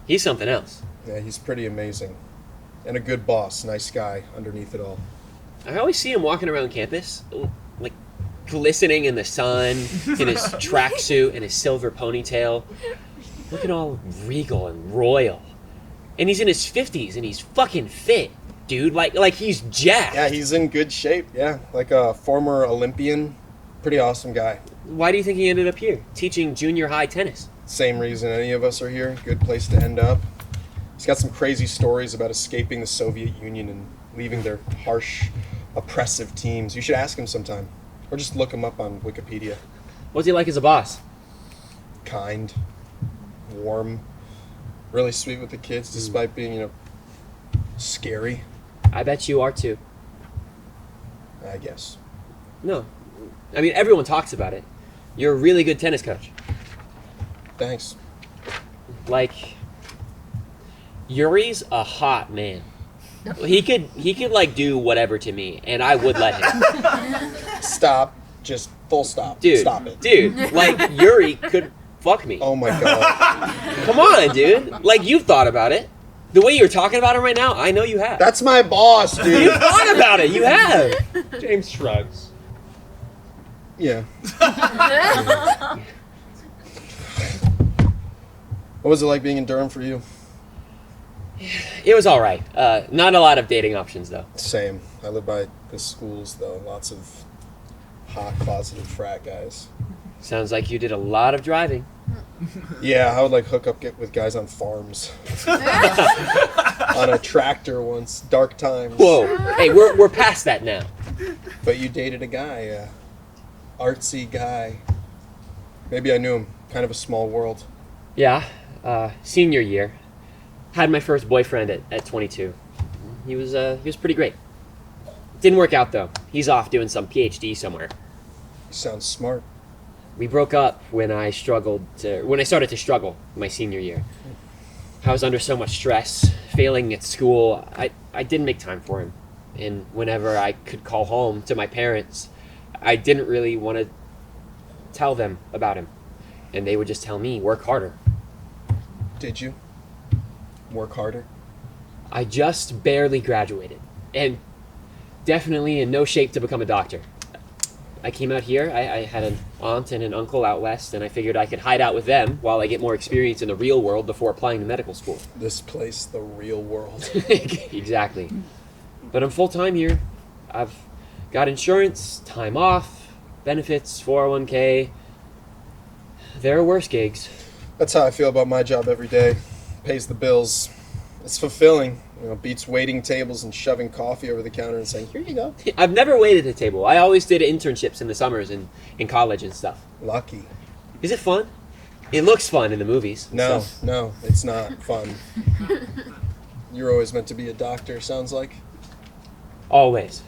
he's something else. Yeah, he's pretty amazing. And a good boss. Nice guy underneath it all. I always see him walking around campus, glistening in the sun, in his tracksuit and his silver ponytail, looking all regal and royal. And he's in his 50s and he's fucking fit, dude. Like he's jacked. Yeah, he's in good shape. Yeah, like a former Olympian. Pretty awesome guy. Why do you think he ended up here, teaching junior high tennis? Same reason any of us are here. Good place to end up. He's got some crazy stories about escaping the Soviet Union and leaving their harsh, oppressive teams. You should ask him sometime. Or just look him up on Wikipedia. What's he like as a boss? Kind, warm, really sweet with the kids despite being, scary, I bet you are too. I guess. No. I mean, everyone talks about it. You're a really good tennis coach. Thanks. Like, Yuri's a hot man. He could like do whatever to me, and I would let him. Stop. Just full stop. Dude, Stop it. Dude, like Yuri could fuck me. Oh my god. Come on, dude. Like, you've thought about it. The way you're talking about him right now, I know you have. That's my boss, dude. You've thought about it. You have. James shrugs. Yeah. What was it like being in Durham for you? It was all right. Not a lot of dating options, though. Same. I live by the schools, though. Lots of hot, closeted frat guys. Sounds like you did a lot of driving. Yeah, I would like hook up with guys on farms. On a tractor once. Dark times. Whoa. Hey, we're past that now. But you dated a guy, artsy guy. Maybe I knew him. Kind of a small world. Yeah. Senior year. Had my first boyfriend at 22. He was pretty great. Didn't work out though. He's off doing some PhD somewhere. Sounds smart. We broke up when I started to struggle my senior year. I was under so much stress, failing at school. I didn't make time for him. And whenever I could call home to my parents, I didn't really want to tell them about him. And they would just tell me, work harder. Did you? Work harder? I just barely graduated. And definitely in no shape to become a doctor. I came out here, I had an aunt and an uncle out west, and I figured I could hide out with them while I get more experience in the real world before applying to medical school. This place, the real world. Exactly. But I'm full-time here. I've got insurance, time off, benefits, 401k. There are worse gigs. That's how I feel about my job every day. Pays the bills. It's fulfilling. Beats waiting tables and shoving coffee over the counter and saying, here you go. I've never waited at a table. I always did internships in the summers in college and stuff. Lucky. Is it fun? It looks fun in the movies. No, So- no, it's not fun. You're always meant to be a doctor, sounds like. Always.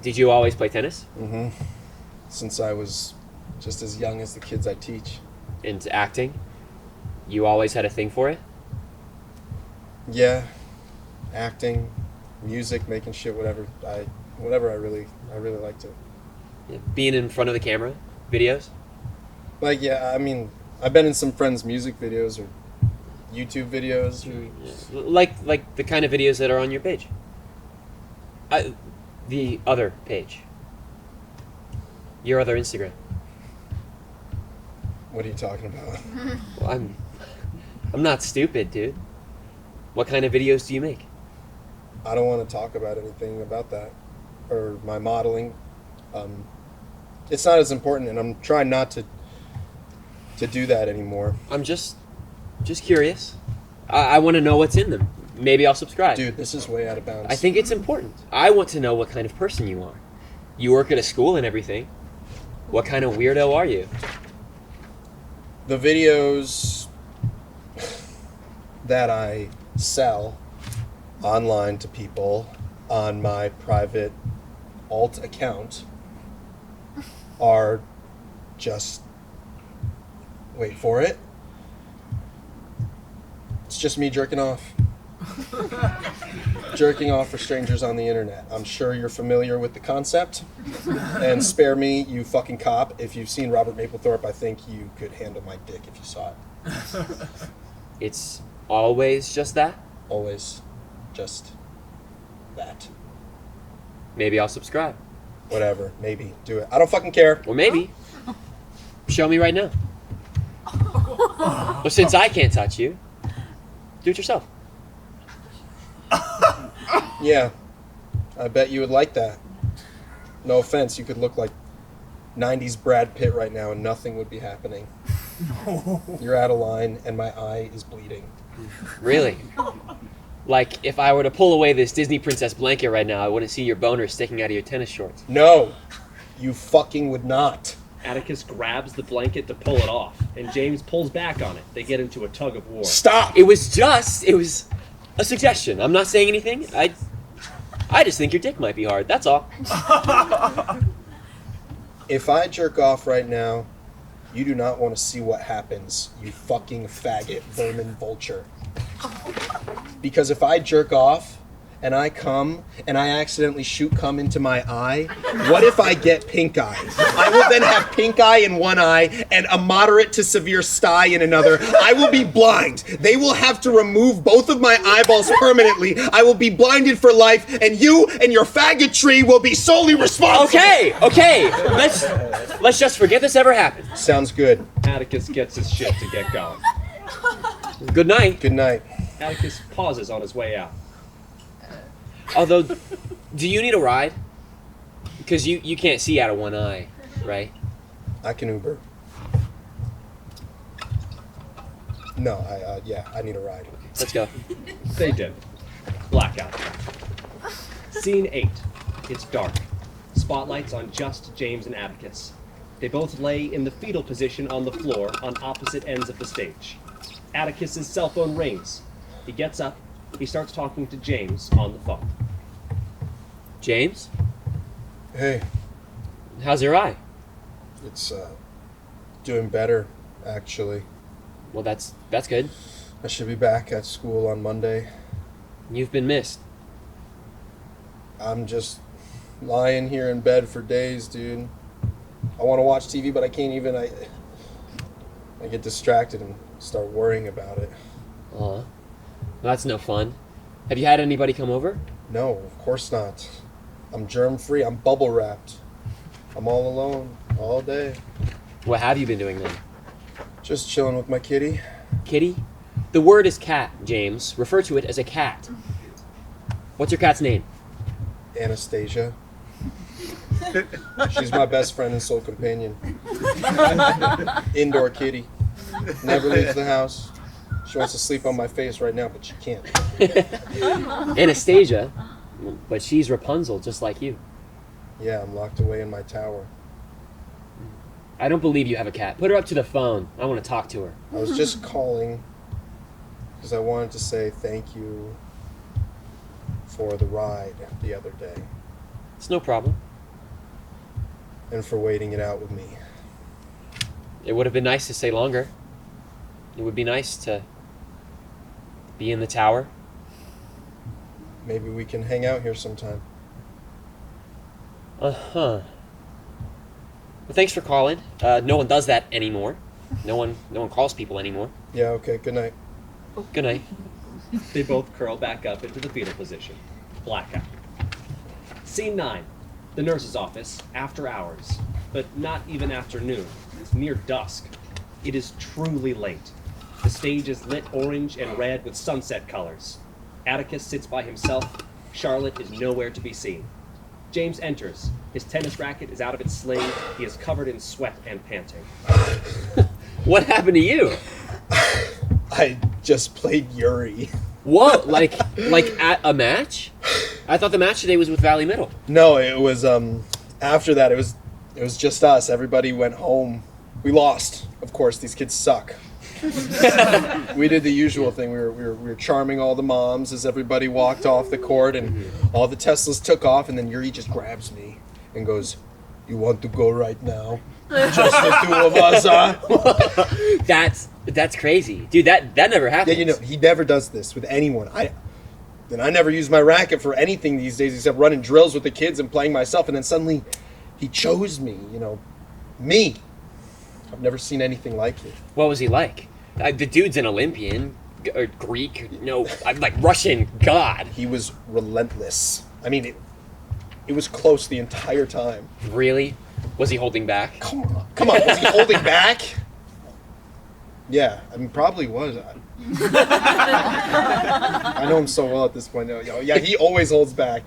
Did you always play tennis? Mm-hmm. Since I was just as young as the kids I teach. And acting? You always had a thing for it? Yeah. Acting, music, making shit, whatever I really liked it. Yeah. Being in front of the camera? Videos? Like, yeah, I mean, I've been in some friends' music videos or YouTube videos. Or, Like the kind of videos that are on your page. The other page. Your other Instagram. what are you talking about? Well, I'm not stupid, dude. What kind of videos do you make? I don't want to talk about anything about that or my modeling. It's not as important, and I'm trying not to do that anymore. I'm just curious. I want to know what's in them. Maybe I'll subscribe. Dude, this is way out of bounds. I think it's important. I want to know what kind of person you are. You work at a school and everything. What kind of weirdo are you? the videos that I sell online to people on my private alt account are just, wait for it, it's just me jerking off. Jerking off for strangers on the internet. I'm sure you're familiar with the concept. And spare me, you fucking cop. If you've seen Robert Mapplethorpe, I think you could handle my dick if you saw it. It's always just that? Always just that. Maybe I'll subscribe. Whatever. Maybe. Do it. I don't fucking care. Or maybe. Show me right now. Well, since I can't touch you, do it yourself. Yeah. I bet you would like that. No offense, you could look like 90s Brad Pitt right now and nothing would be happening. You're out of line, and my eye is bleeding. Really? Like, if I were to pull away this Disney princess blanket right now, I wouldn't see your boner sticking out of your tennis shorts. No, you fucking would not. Atticus grabs the blanket to pull it off, and James pulls back on it. They get into a tug of war. Stop! It was a suggestion. I'm not saying anything. I just think your dick might be hard. That's all. If I jerk off right now, you do not want to see what happens, you fucking faggot, vermin vulture. Because if I jerk off and I come and I accidentally shoot cum into my eye, what if I get pink eye? I will then have pink eye in one eye and a moderate to severe sty in another. I will be blind. They will have to remove both of my eyeballs permanently. I will be blinded for life, and you and your faggotry will be solely responsible. Okay. Let's just forget this ever happened. Sounds good. Atticus gets his shit to get going. Good night. Good night. Atticus pauses on his way out. Although, do you need a ride? Because you can't see out of one eye, right? I can Uber. No, I need a ride. Let's go. They did. Blackout. Scene 8. It's dark. Spotlights on just James and Atticus. They both lay in the fetal position on the floor on opposite ends of the stage. Atticus's cell phone rings. He gets up. He starts talking to James on the phone. James, Hey, how's your eye? it's doing better, actually. Well, that's good. I should be back at school on Monday. You've been missed. I'm just lying here in bed for days, dude. I want to watch TV, but I can't even. I get distracted and start worrying about it. Aw, that's no fun. Have you had anybody come over? No, of course not. I'm germ-free. I'm bubble-wrapped. I'm all alone, all day. What have you been doing then? Just chilling with my kitty. Kitty? The word is cat, James. Refer to it as a cat. What's your cat's name? Anastasia. She's my best friend and sole companion. Indoor kitty. Never leaves the house. She wants to sleep on my face right now, but she can't. Anastasia? But she's Rapunzel, just like you. Yeah, I'm locked away in my tower. I don't believe you have a cat. Put her up to the phone. I want to talk to her. I was just calling because I wanted to say thank you for the ride the other day It's no problem. and for waiting it out with me. It would have been nice to stay longer. It would be nice to be in the tower. Maybe we can hang out here sometime. Uh-huh. Well, thanks for calling. No one does that anymore. No one calls people anymore. Yeah, okay, good night. Good night. They both curl back up into the fetal position. Blackout. Scene 9. The nurse's office, after hours. But not even afternoon. It's near dusk. It is truly late. The stage is lit orange and red with sunset colors. Atticus sits by himself. Charlotte is nowhere to be seen. James enters. His tennis racket is out of its sling. He is covered in sweat and panting. What happened to you? I just played Yuri. What? Like at a match? I thought the match today was with Valley Middle. No, it was after that it was just us. Everybody went home. We lost. Of course, these kids suck. We did the usual thing. We were charming all the moms as everybody walked off the court, and all the Teslas took off, and then Yuri just grabs me and goes, "You want to go right now? Just the two of us, huh?" That's crazy, dude. That never happens. Yeah, he never does this with anyone. I never use my racket for anything these days except running drills with the kids and playing myself, and then suddenly he chose me. Me. I've never seen anything like it. What was he like? The dude's an Olympian, or Greek, like Russian god. He was relentless. I mean, it was close the entire time. Really? Was he holding back? Come on. Was he holding back? Yeah, I mean, probably was. I know him so well at this point now. Yeah, he always holds back.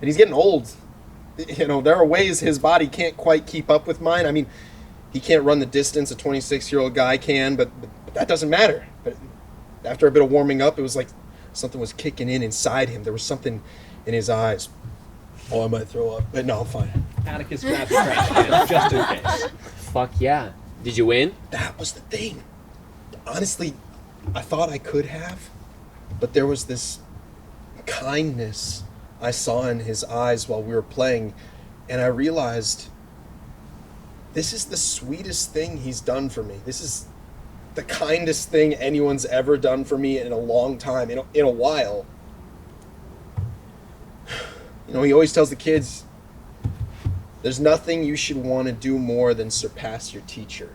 And he's getting old. There are ways his body can't quite keep up with mine. I mean, he can't run the distance a 26-year-old guy can, but that doesn't matter. But after a bit of warming up, it was like something was kicking in inside him. There was something in his eyes. Oh, I might throw up, but no, I'm fine. Atticus grabs the trash can just in case. Fuck yeah. Did you win? That was the thing. Honestly, I thought I could have, but there was this kindness I saw in his eyes while we were playing, and I realized this is the sweetest thing he's done for me. This is the kindest thing anyone's ever done for me in a long time, in a while. You know, he always tells the kids, there's nothing you should want to do more than surpass your teacher.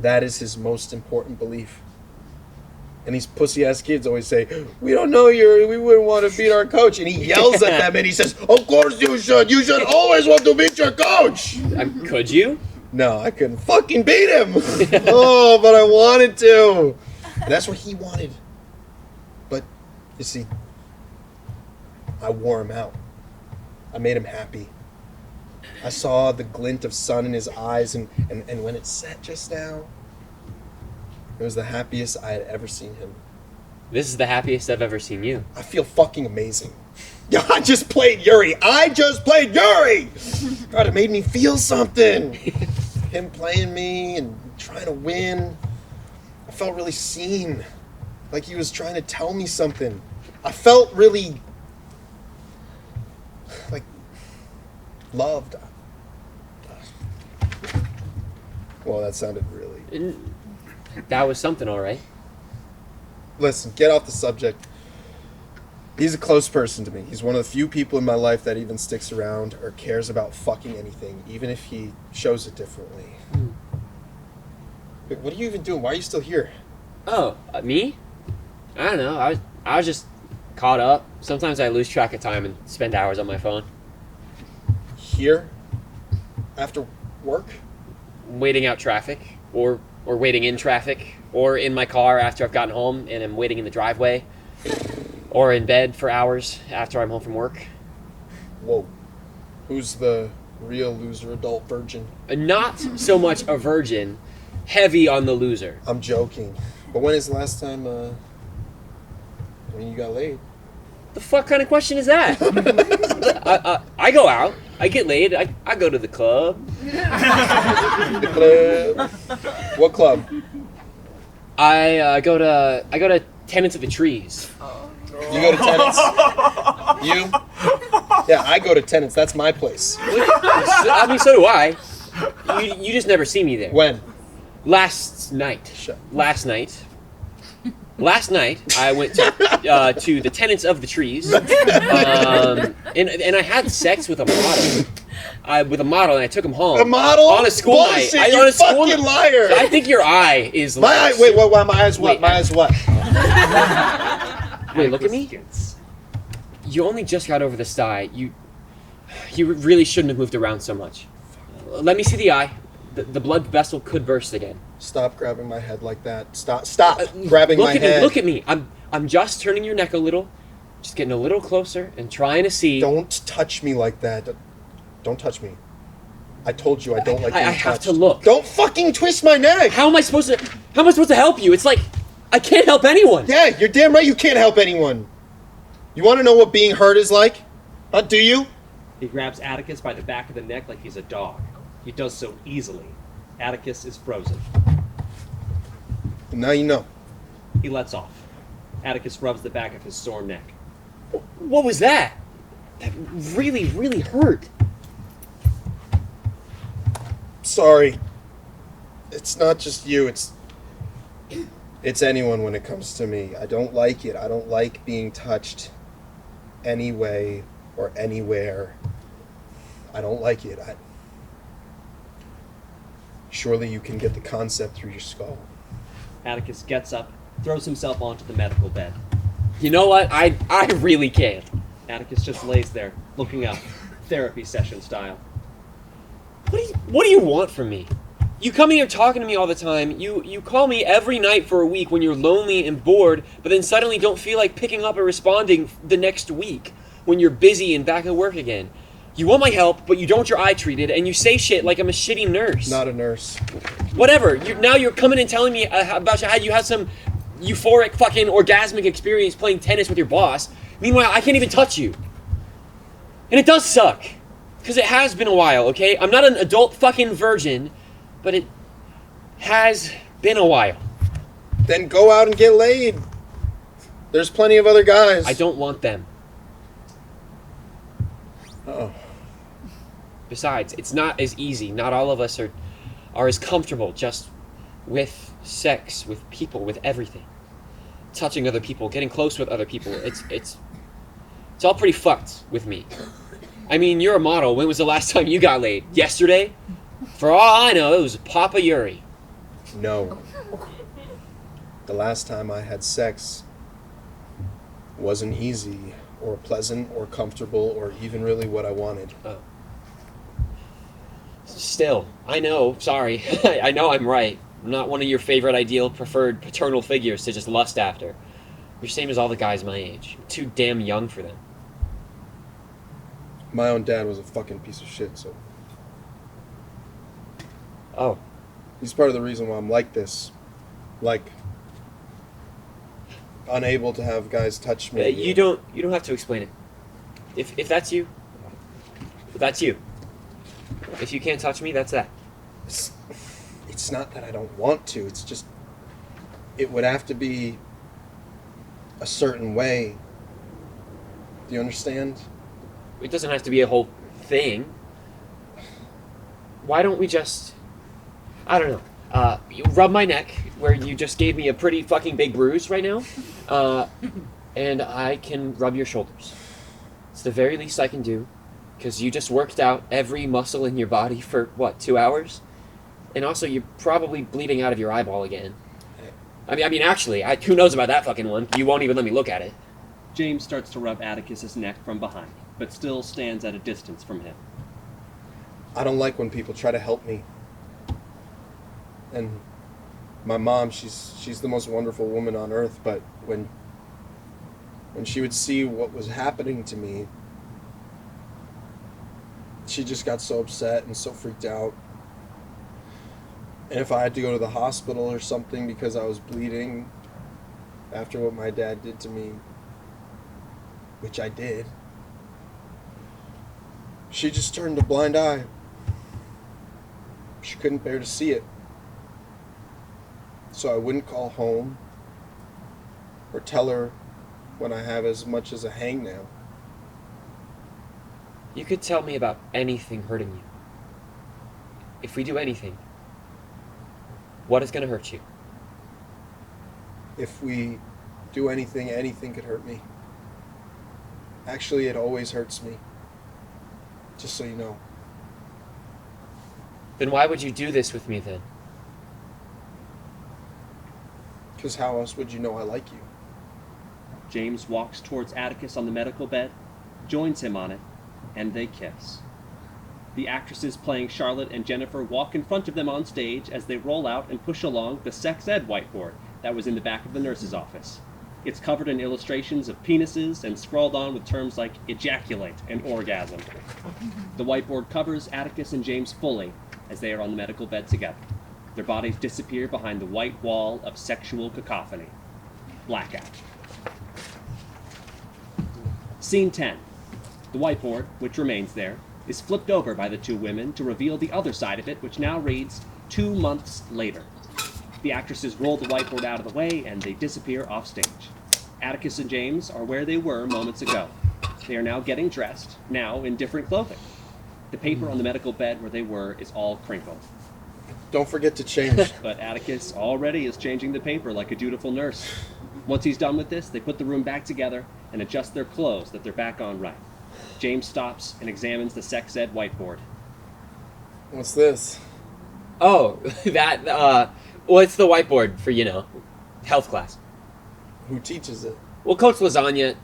That is his most important belief. And these pussy-ass kids always say, we don't know we wouldn't want to beat our coach. And he yells at them and he says, of course you should. You should always want to beat your coach. Could you? No, I couldn't fucking beat him. Oh, but I wanted to. And that's what he wanted. But, you see, I wore him out. I made him happy. I saw the glint of sun in his eyes, and when it set just now, it was the happiest I had ever seen him. This is the happiest I've ever seen you. I feel fucking amazing. Yeah, I just played Yuri. God, it made me feel something. Him playing me and trying to win. I felt really seen. Like he was trying to tell me something. I felt really like loved. Well, that sounded really... That was something, all right. Listen, get off the subject. He's a close person to me. He's one of the few people in my life that even sticks around or cares about fucking anything, even if he shows it differently. Wait, what are you even doing? Why are you still here? Oh, me? I don't know. I was just caught up. Sometimes I lose track of time and spend hours on my phone. Here? After work? Waiting out traffic, or waiting in traffic, or in my car after I've gotten home and I'm waiting in the driveway, or in bed for hours after I'm home from work. Whoa. Who's the real loser adult virgin? Not so much a virgin, heavy on the loser. I'm joking. But when is the last time, when you got laid? The fuck kind of question is that? I go out, I get laid, I go to the club. The club? What club? I go to Tenants of the Trees. You go to Tenants? You? Yeah, I go to Tenants. That's my place. I mean, so do I. You just never see me there. When? Last night. Last night, I went to the Tenants of the Trees, and I had sex with a model. And I took him home. A model? On a school Bullshit, night. you fucking liar! I think your eye is. My eye. Wait, what? My eyes what? Wait, My eyes what? Wait, look at me. You only just got over the sty. You really shouldn't have moved around so much. Let me see the eye. The blood vessel could burst again. Stop grabbing my head like that. Stop grabbing my head. Look at me. I'm just turning your neck a little, just getting a little closer and trying to see. Don't touch me like that. Don't touch me. I told you I don't like being I touched. have to look. Don't fucking twist my neck. How am I supposed to help you? It's like I can't help anyone. Yeah, you're damn right you can't help anyone. You want to know what being hurt is like? Do you? He grabs Atticus by the back of the neck like he's a dog. He does so easily. Atticus is frozen. And now you know. He lets off. Atticus rubs the back of his sore neck. What was that? That really, really hurt. Sorry. It's not just you, it's anyone when it comes to me. I don't like it. I don't like being touched anyway or anywhere. I don't like it. Surely you can get the concept through your skull. Atticus gets up, throws himself onto the medical bed. You know what? I really can't. Atticus just lays there, looking up, therapy session style. What do you want from me? You come here talking to me all the time. You call me every night for a week when you're lonely and bored, but then suddenly don't feel like picking up or responding the next week when you're busy and back at work again. You want my help, but you don't want your eye treated, and you say shit like I'm a shitty nurse. Not a nurse. Whatever. Now you're coming and telling me about how you had some euphoric fucking orgasmic experience playing tennis with your boss. Meanwhile, I can't even touch you. And it does suck. Because it has been a while, okay? I'm not an adult fucking virgin, but it has been a while. Then go out and get laid. There's plenty of other guys. I don't want them. Oh. Besides, it's not as easy. Not all of us are as comfortable just with sex, with people, with everything. Touching other people, getting close with other people. It's all pretty fucked with me. I mean, you're a model. When was the last time you got laid? Yesterday? For all I know, it was Papa Yuri. No. The last time I had sex wasn't easy or pleasant or comfortable or even really what I wanted. Oh. Still, I know, sorry. I know I'm right. I'm not one of your favorite ideal preferred paternal figures to just lust after. You're same as all the guys my age. I'm too damn young for them. My own dad was a fucking piece of shit, so Oh. he's part of the reason why I'm like this. Like, unable to have guys touch me. You don't have to explain it. If that's you, that's you. If you can't touch me, that's that. It's not that I don't want to. It's just, it would have to be a certain way. Do you understand? It doesn't have to be a whole thing. Why don't we just, I don't know, you rub my neck where you just gave me a pretty fucking big bruise right now, and I can rub your shoulders. It's the very least I can do, because you just worked out every muscle in your body for, 2 hours? And also, you're probably bleeding out of your eyeball again. I mean, actually, who knows about that fucking one? You won't even let me look at it. James starts to rub Atticus's neck from behind, but still stands at a distance from him. I don't like when people try to help me. And my mom, she's the most wonderful woman on earth, but when she would see what was happening to me, she just got so upset and so freaked out. And if I had to go to the hospital or something because I was bleeding after what my dad did to me, which I did, she just turned a blind eye. She couldn't bear to see it. So I wouldn't call home or tell her when I have as much as a hangnail. You could tell me about anything hurting you. If we do anything, what is going to hurt you? If we do anything, anything could hurt me. Actually, it always hurts me. Just so you know. Then why would you do this with me then? Because how else would you know I like you? James walks towards Atticus on the medical bed, joins him on it, and they kiss. The actresses playing Charlotte and Jennifer walk in front of them on stage as they roll out and push along the sex ed whiteboard that was in the back of the nurse's office. It's covered in illustrations of penises and scrawled on with terms like ejaculate and orgasm. The whiteboard covers Atticus and James fully as they are on the medical bed together. Their bodies disappear behind the white wall of sexual cacophony. Blackout. Scene 10. The whiteboard, which remains there, is flipped over by the two women to reveal the other side of it, which now reads 2 months later. The actresses roll the whiteboard out of the way and they disappear off stage. Atticus and James are where they were moments ago. They are now getting dressed, now in different clothing. The paper on the medical bed where they were is all crinkled. Don't forget to change. But Atticus already is changing the paper like a dutiful nurse. Once he's done with this, they put the room back together and adjust their clothes that they're back on right. James stops and examines the sex ed whiteboard. What's this? Oh, that, well, it's the whiteboard for, health class. Who teaches it? Well, Coach Lasagna,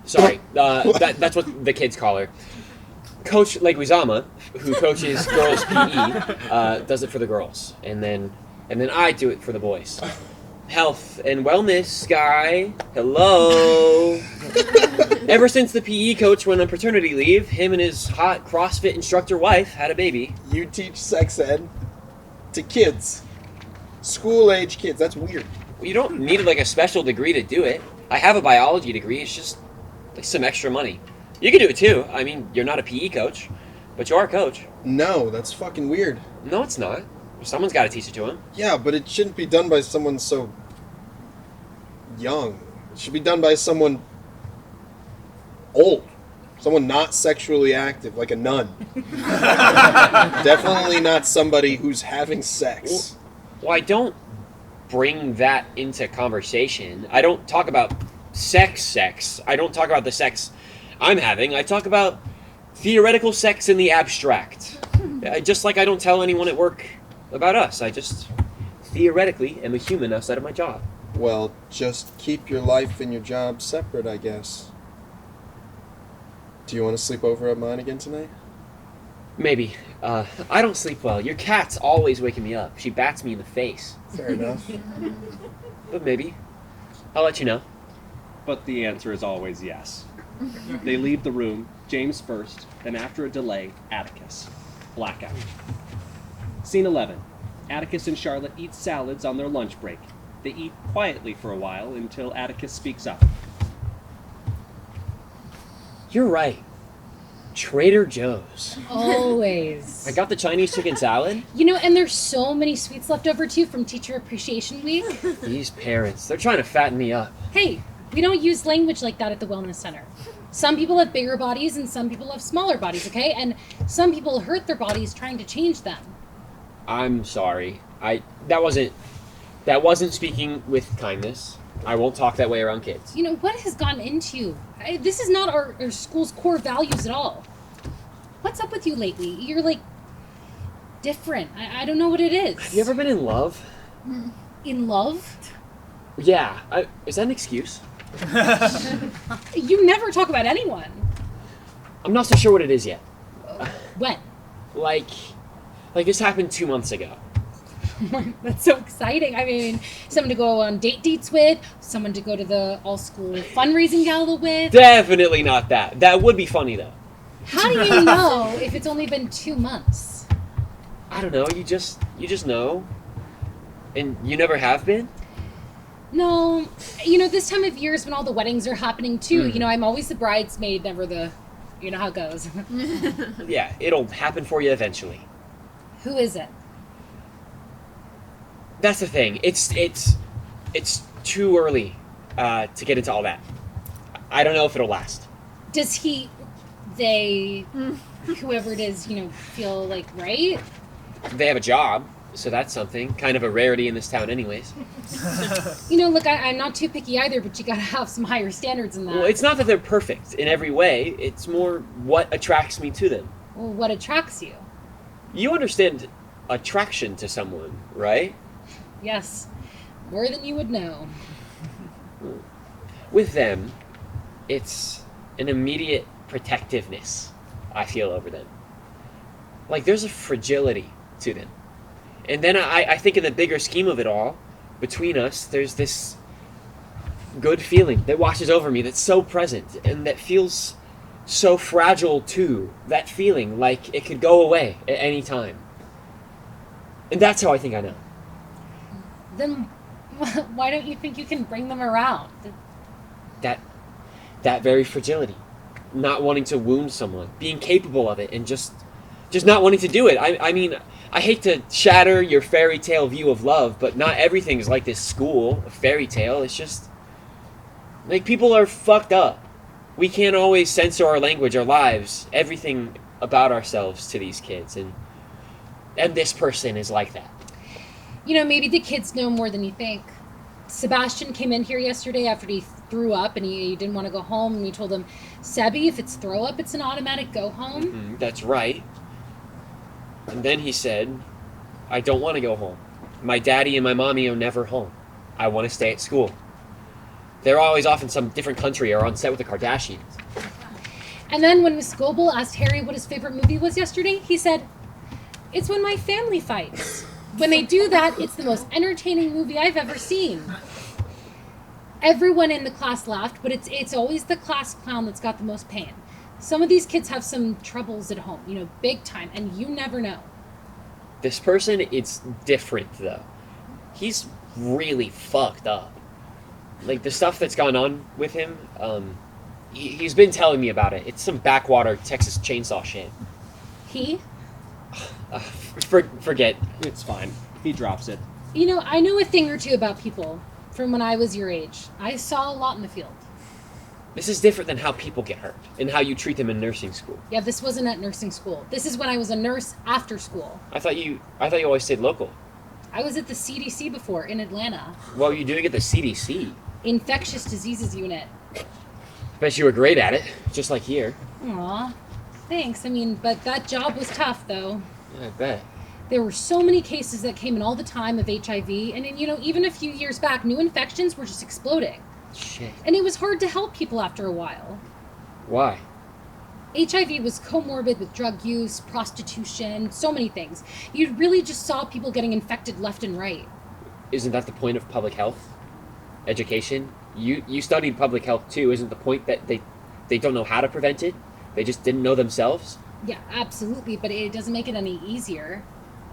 sorry, that's what the kids call her. Coach Leguizamo, who coaches girls PE, does it for the girls, and then I do it for the boys. health and wellness guy. Hello. Ever since the PE coach went on paternity leave, him and his hot CrossFit instructor wife had a baby. You teach sex ed to kids. School-age kids. That's weird. You don't need like a special degree to do it. I have a biology degree. It's just like some extra money. You can do it too. I mean, you're not a PE coach, but you are a coach. No, that's fucking weird. No, it's not. Someone's got to teach it to him. Yeah, but it shouldn't be done by someone so young. It should be done by someone old. Someone not sexually active, like a nun. Definitely not somebody who's having sex. Well, I don't bring that into conversation. I don't talk about sex. I don't talk about the sex I'm having. I talk about theoretical sex in the abstract. Just like I don't tell anyone at work about us. I just theoretically am a human outside of my job. Well, just keep your life and your job separate, I guess. Do you want to sleep over at mine again tonight? Maybe. I don't sleep well. Your cat's always waking me up. She bats me in the face. Fair enough. But maybe. I'll let you know. But the answer is always yes. They leave the room, James first, then after a delay, Atticus. Blackout. Scene 11. Atticus and Charlotte eat salads on their lunch break. They eat quietly for a while until Atticus speaks up. You're right. Trader Joe's. Always. I got the Chinese chicken salad. You know, and there's so many sweets left over too from Teacher Appreciation Week. These parents, they're trying to fatten me up. Hey, we don't use language like that at the Wellness Center. Some people have bigger bodies and some people have smaller bodies, okay? And some people hurt their bodies trying to change them. I'm sorry. That wasn't speaking with kindness. I won't talk that way around kids. You know, what has gotten into you? This is not our school's core values at all. What's up with you lately? You're like different. I don't know what it is. Have you ever been in love? In love? Yeah. Is that an excuse? You never talk about anyone. I'm not so sure what it is yet. When? Like this happened 2 months ago. That's so exciting. I mean, someone to go on dates with, someone to go to the all-school fundraising gala with. Definitely not that. That would be funny though. How do you know if it's only been 2 months? I don't know. You just know. And you never have been? No. You know, this time of year is when all the weddings are happening too. You know, I'm always the bridesmaid, never the... You know how it goes. Yeah, it'll happen for you eventually. Who is it? That's the thing. It's too early to get into all that. I don't know if it'll last. Does they, whoever it is, you know, feel like right? They have a job, so that's something. Kind of a rarity in this town anyways. You know, look, I'm not too picky either, but you gotta have some higher standards than that. Well, it's not that they're perfect in every way. It's more what attracts me to them. Well, what attracts you? You understand attraction to someone, right? Yes, more than you would know. With them, it's an immediate protectiveness I feel over them. Like there's a fragility to them. And then I think in the bigger scheme of it all, between us, there's this good feeling that washes over me that's so present and that feels so fragile too. That feeling like it could go away at any time. And that's how I think I know. Then why don't you think you can bring them around? That very fragility. Not wanting to wound someone. Being capable of it and just not wanting to do it. I mean, I hate to shatter your fairy tale view of love, but not everything's like this school, a fairy tale. It's just... like, people are fucked up. We can't always censor our language, our lives, everything about ourselves to these kids. And this person is like that. You know, maybe the kids know more than you think. Sebastian came in here yesterday after he threw up and he didn't want to go home. And we told him, Sebby, if it's throw up, it's an automatic go home. Mm-hmm, that's right. And then he said, I don't want to go home. My daddy and my mommy are never home. I want to stay at school. They're always off in some different country or on set with the Kardashians. And then when Miss Goebel asked Harry what his favorite movie was yesterday, he said, it's when my family fights. When they do that, it's the most entertaining movie I've ever seen. Everyone in the class laughed, but it's always the class clown that's got the most pain. Some of these kids have some troubles at home, big time, and you never know. This person, it's different, though. He's really fucked up. Like, the stuff that's gone on with him, he's been telling me about it. It's some backwater Texas chainsaw shit. He? Forget. It's fine. He drops it. I know a thing or two about people from when I was your age. I saw a lot in the field. This is different than how people get hurt and how you treat them in nursing school. Yeah, this wasn't at nursing school. This is when I was a nurse after school. I thought you always stayed local. I was at the CDC before in Atlanta. Well, you doing at the CDC. Infectious Diseases Unit. Bet you were great at it, just like here. Aw, thanks. But that job was tough, though. Yeah, I bet. There were so many cases that came in all the time of HIV, and then, even a few years back, new infections were just exploding. Shit. And it was hard to help people after a while. Why? HIV was comorbid with drug use, prostitution, so many things. You really just saw people getting infected left and right. Isn't that the point of public health? Education? You studied public health too. Isn't the point that they don't know how to prevent it? They just didn't know themselves? Yeah, absolutely, but it doesn't make it any easier.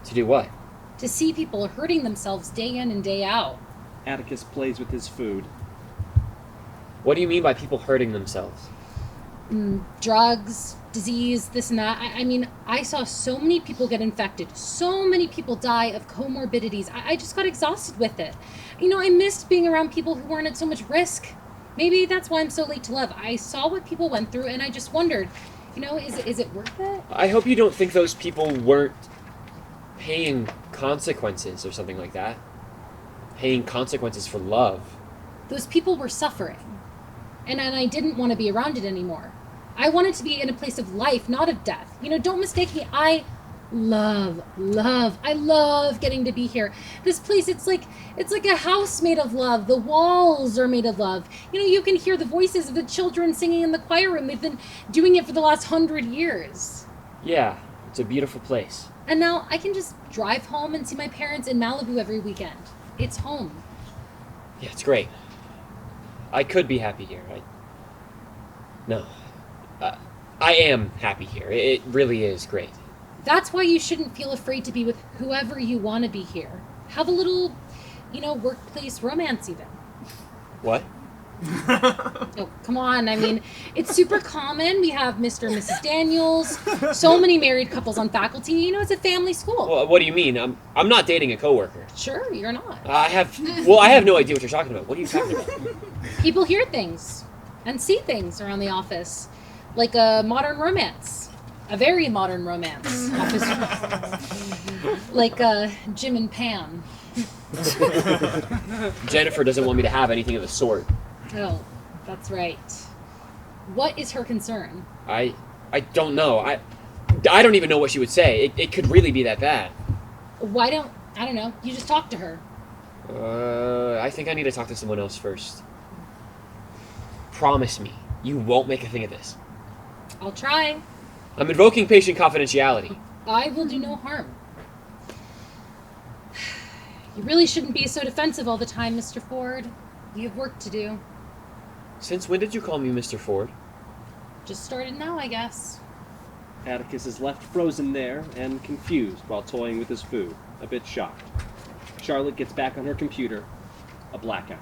To do what? To see people hurting themselves day in and day out. Atticus plays with his food. What do you mean by people hurting themselves? Drugs, disease, this and that. I saw so many people get infected. So many people die of comorbidities. I just got exhausted with it. I missed being around people who weren't at so much risk. Maybe that's why I'm so late to love. I saw what people went through and I just wondered, is it worth it? I hope you don't think those people weren't paying consequences or something like that. Paying consequences for love. Those people were suffering. And I didn't want to be around it anymore. I wanted to be in a place of life, not of death. Don't mistake me. I love getting to be here. This place, it's like a house made of love. The walls are made of love. You can hear the voices of the children singing in the choir room. They've been doing it for the last 100 years. Yeah, it's a beautiful place. And now I can just drive home and see my parents in Malibu every weekend. It's home. Yeah, it's great. I could be happy here. I am happy here. It really is great. That's why you shouldn't feel afraid to be with whoever you want to be here. Have a little, workplace romance even. What? Oh, come on. It's super common. We have Mr. and Mrs. Daniels, so many married couples on faculty. It's a family school. Well, what do you mean? I'm not dating a coworker. Sure, you're not. I have no idea what you're talking about. What are you talking about? People hear things and see things around the office, like a modern romance. A very modern romance. Like Jim and Pam. Jennifer doesn't want me to have anything of the sort. Oh, that's right. What is her concern? I don't know. I don't even know what she would say. It could really be that bad. I don't know. You just talk to her. I think I need to talk to someone else first. Promise me, you won't make a thing of this. I'll try. I'm invoking patient confidentiality. I will do no harm. You really shouldn't be so defensive all the time, Mr. Ford. You have work to do. Since when did you call me Mr. Ford? Just started now, I guess. Atticus is left frozen there and confused while toying with his food, a bit shocked. Charlotte gets back on her computer, a blackout.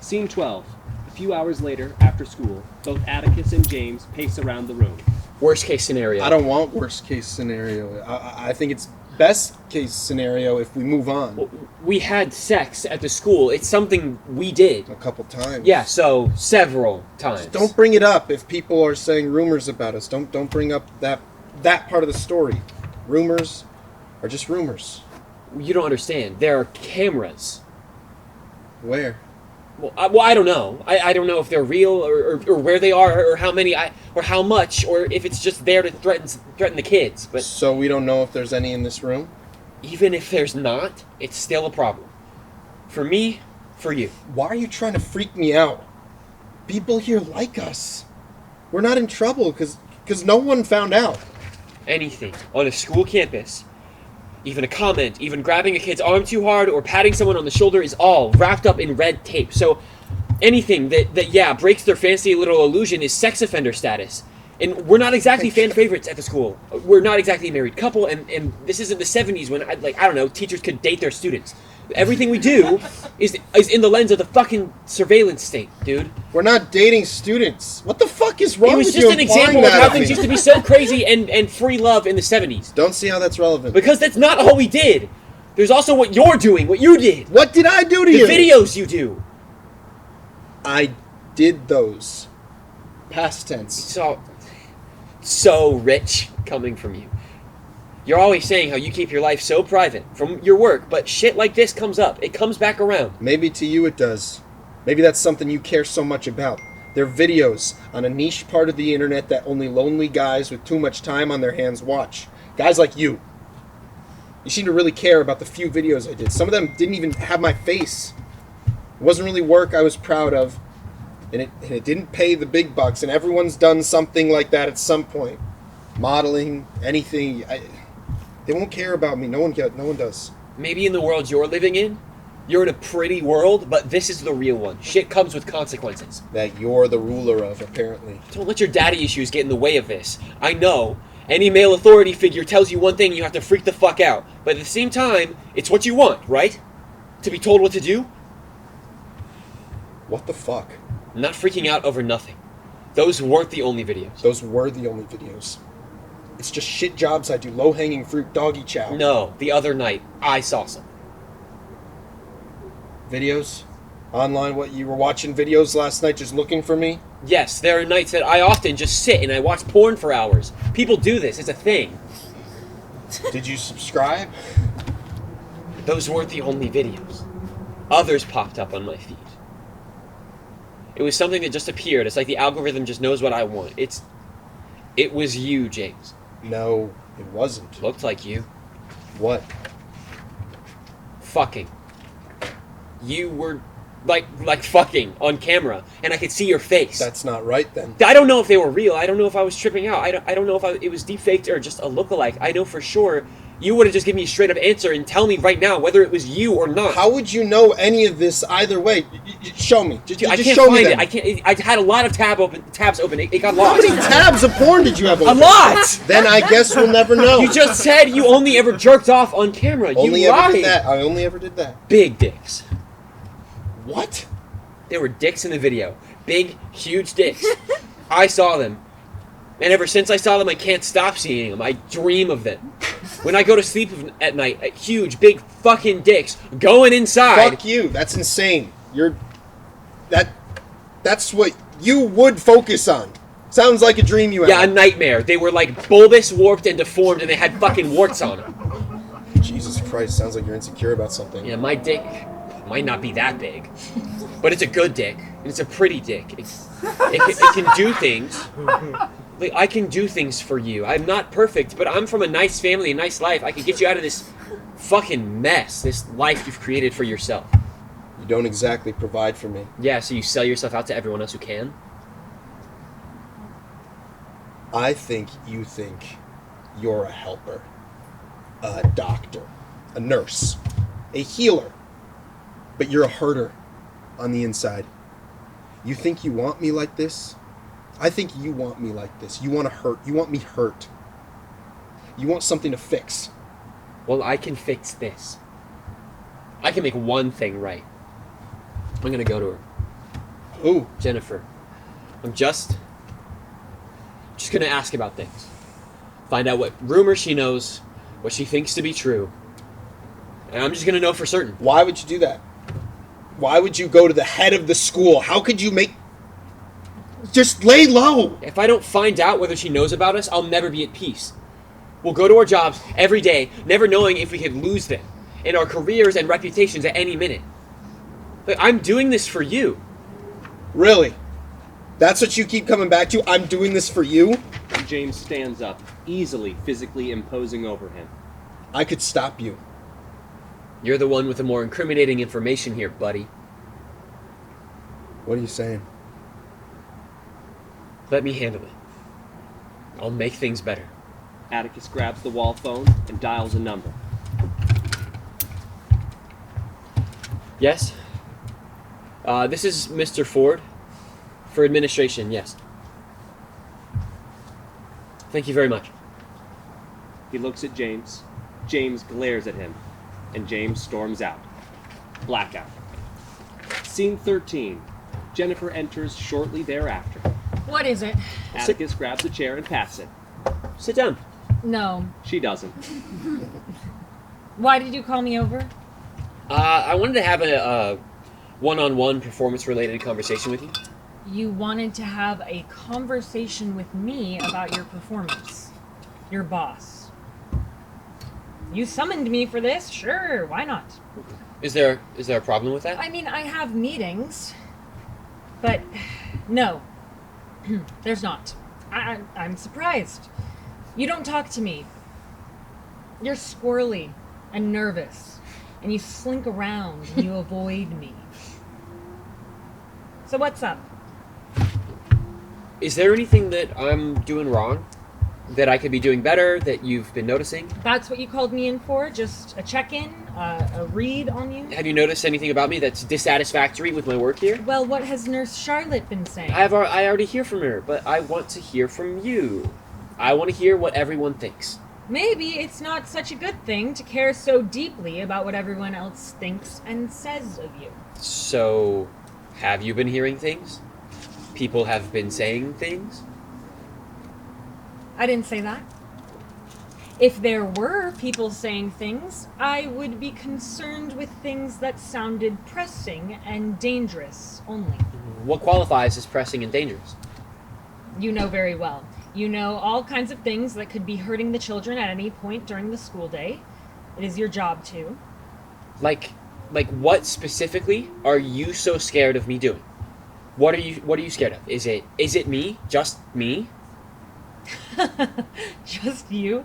Scene 12. A few hours later, after school, both Atticus and James pace around the room. Worst case scenario. I don't want worst case scenario. I think it's best case scenario if we move on. We had sex at the school. It's something we did. A couple times. Yeah, so several times. Just don't bring it up if people are saying rumors about us. Don't bring up that part of the story. Rumors are just rumors. You don't understand. There are cameras. Where? Well, I don't know. I don't know if they're real or where they are or how many or how much or if it's just there to threaten the kids. But so we don't know if there's any in this room? Even if there's not, it's still a problem. For me, for you. Why are you trying to freak me out? People here like us. We're not in trouble because no one found out. Anything on a school campus even a comment, even grabbing a kid's arm too hard or patting someone on the shoulder is all wrapped up in red tape. So anything that breaks their fancy little illusion is sex offender status. And we're not exactly fan favorites at the school. We're not exactly a married couple, and this isn't the 70s when, I don't know, teachers could date their students. Everything we do is in the lens of the fucking surveillance state, dude. We're not dating students. What the fuck is wrong It was with just you an implying example of that how of things me? used to be so crazy and free love in the 70s. Don't see how that's relevant. Because that's not all we did. There's also what you're doing, what you did. What did I do to The you? videos you do. I did those. Past tense. So rich coming from you. You're always saying how you keep your life so private from your work, but shit like this comes up. It comes back around. Maybe to you it does. Maybe that's something you care so much about. They're videos on a niche part of the internet that only lonely guys with too much time on their hands watch. Guys like you. You seem to really care about the few videos I did. Some of them didn't even have my face. It wasn't really work I was proud of. And it didn't pay the big bucks. And everyone's done something like that at some point. Modeling, anything. They won't care about me. No one does. Maybe in the world you're living in, you're in a pretty world, but this is the real one. Shit comes with consequences. That you're the ruler of, apparently. Don't let your daddy issues get in the way of this. I know. Any male authority figure tells you one thing, you have to freak the fuck out. But at the same time, it's what you want, right? To be told what to do? What the fuck? I'm not freaking out over nothing. Those weren't the only videos. Those were the only videos. It's just shit jobs I do. Low-hanging fruit, doggy chow. No, the other night, I saw some. Videos? Online, what, you were watching videos last night just looking for me? Yes, there are nights that I often just sit and I watch porn for hours. People do this, it's a thing. Did you subscribe? Those weren't the only videos. Others popped up on my feed. It was something that just appeared. It's like the algorithm just knows what I want. It was you, James. No, it wasn't. Looked like you. What? Fucking. You were like fucking on camera, and I could see your face. That's not right then. I don't know if they were real. I don't know if I was tripping out. I don't know if it was deep faked or just a lookalike. I know for sure you would have just given me a straight up answer and tell me right now whether it was you or not. How would you know any of this either way? Show me. Just I can't show find me it. them. I can't. I had a lot of tabs open. It got How lost. many tabs of porn did you have open? A lot. Then I guess we'll never know. You just said you only ever jerked off on camera. only You ever lied. did that. I only ever did that. Big dicks. What? There were dicks in the video. Big, huge dicks. I saw them. And ever since I saw them, I can't stop seeing them. I dream of them. When I go to sleep at night, huge, big fucking dicks going inside. Fuck you. That's insane. That's what you would focus on. Sounds like a dream you Yeah, a had. nightmare. They were like bulbous, warped, and deformed, and they had fucking warts on them. Jesus Christ, sounds like you're insecure about something. Yeah, my dick might not be that big, but it's a good dick, and it's a pretty dick. It can do things. Like, I can do things for you. I'm not perfect, but I'm from a nice family, a nice life. I can get you out of this fucking mess, this life you've created for yourself. You don't exactly provide for me. Yeah, so you sell yourself out to everyone else who can? I think you think you're a helper, a doctor, a nurse, a healer, but you're a herder on the inside. You think you want me like this? I think you want me like this. You want to hurt. You want me hurt. You want something to fix. Well, I can fix this. I can make one thing right. I'm gonna go to her. Ooh, Jennifer. I'm just gonna ask about things. Find out what rumors she knows, what she thinks to be true. And I'm just gonna know for certain. why would you do that? Why would you go to the head of the school? How could you make... Just lay low. If I don't find out whether she knows about us, I'll never be at peace. We'll go to our jobs every day, never knowing if we could lose them, and our careers and reputations at any minute. But I'm doing this for you. Really? That's what you keep coming back to? I'm doing this for you? James stands up, easily physically imposing over him. I could stop you. You're the one with the more incriminating information here, buddy. What are you saying? Let me handle it. I'll make things better. Atticus grabs the wall phone and dials a number. Yes? This is Mr. Ford. For administration, yes. Thank you very much. He looks at James. James glares at him, and James storms out. Blackout. Scene 13. Jennifer enters shortly thereafter. What is it? Atticus grabs a chair and pats it. Sit down. No. She doesn't. Why did you call me over? I wanted to have a one-on-one performance-related conversation with you. You wanted to have a conversation with me about your performance. Your boss. You summoned me for this? Sure, why not? Is there a problem with that? I mean, I have meetings, but no, there's not. I'm surprised. You don't talk to me. You're squirrely and nervous, and you slink around and you avoid me. So what's up? Is there anything that I'm doing wrong? That I could be doing better, that you've been noticing? That's what you called me in for? Just a check-in? A read on you? Have you noticed anything about me that's dissatisfactory with my work here? Well, what has Nurse Charlotte been saying? I already hear from her, but I want to hear from you. I want to hear what everyone thinks. Maybe it's not such a good thing to care so deeply about what everyone else thinks and says of you. So, have you been hearing things? People have been saying things? I didn't say that. If there were people saying things, I would be concerned with things that sounded pressing and dangerous only. What qualifies as pressing and dangerous? You know very well. You know all kinds of things that could be hurting the children at any point during the school day. It is your job to. Like what specifically are you so scared of me doing? What are you scared of? Is it me? Just me? Just you?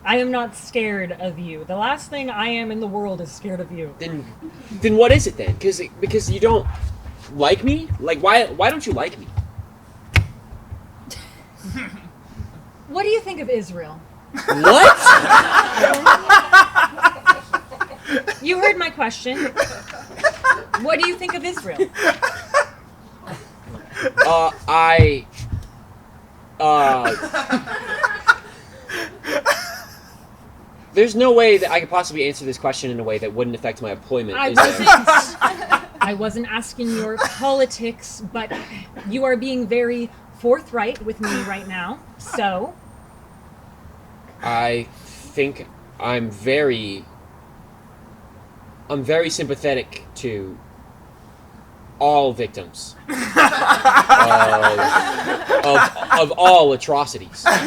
I am not scared of you. The last thing I am in the world is scared of you. Then what is it then? Because you don't like me? Like why don't you like me? What do you think of Israel? What? You heard my question. What do you think of Israel? There's no way that I could possibly answer this question in a way that wouldn't affect my employment. I wasn't asking your politics, but you are being very forthright with me right now. So, I think I'm very sympathetic to all victims of all atrocities. I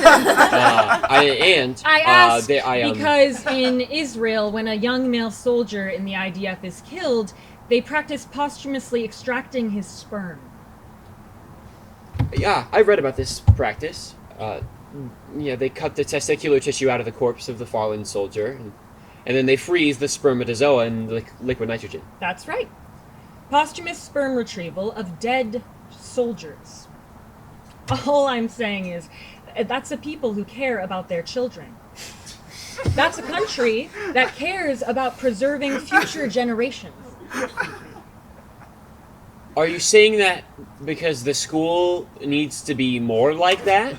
asked I because in Israel, when a young male soldier in the IDF is killed, they practice posthumously extracting his sperm. Yeah, I read about this practice. They cut the testicular tissue out of the corpse of the fallen soldier, and then they freeze the spermatozoa in liquid nitrogen. That's right. Posthumous sperm retrieval of dead soldiers. All I'm saying is, that's a people who care about their children. That's a country that cares about preserving future generations. Are you saying that because the school needs to be more like that?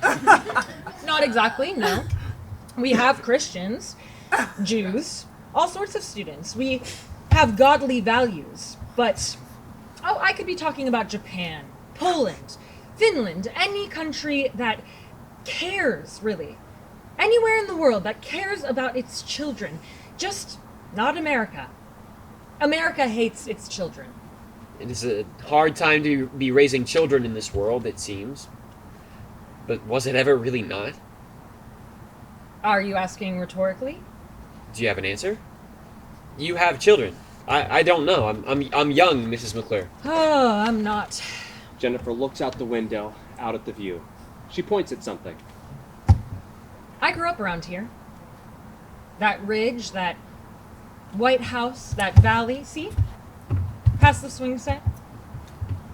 Not exactly, no. We have Christians, Jews, all sorts of students. We have godly values, but I could be talking about Japan, Poland, Finland, any country that cares, really. Anywhere in the world that cares about its children. Just not America. America hates its children. It is a hard time to be raising children in this world, it seems. But was it ever really not? Are you asking rhetorically? Do you have an answer? You have children. I don't know. I'm young, Mrs. McClure. Oh, I'm not. Jennifer looks out the window, out at the view. She points at something. I grew up around here. That ridge, that White House, that valley, see? Past the swing set.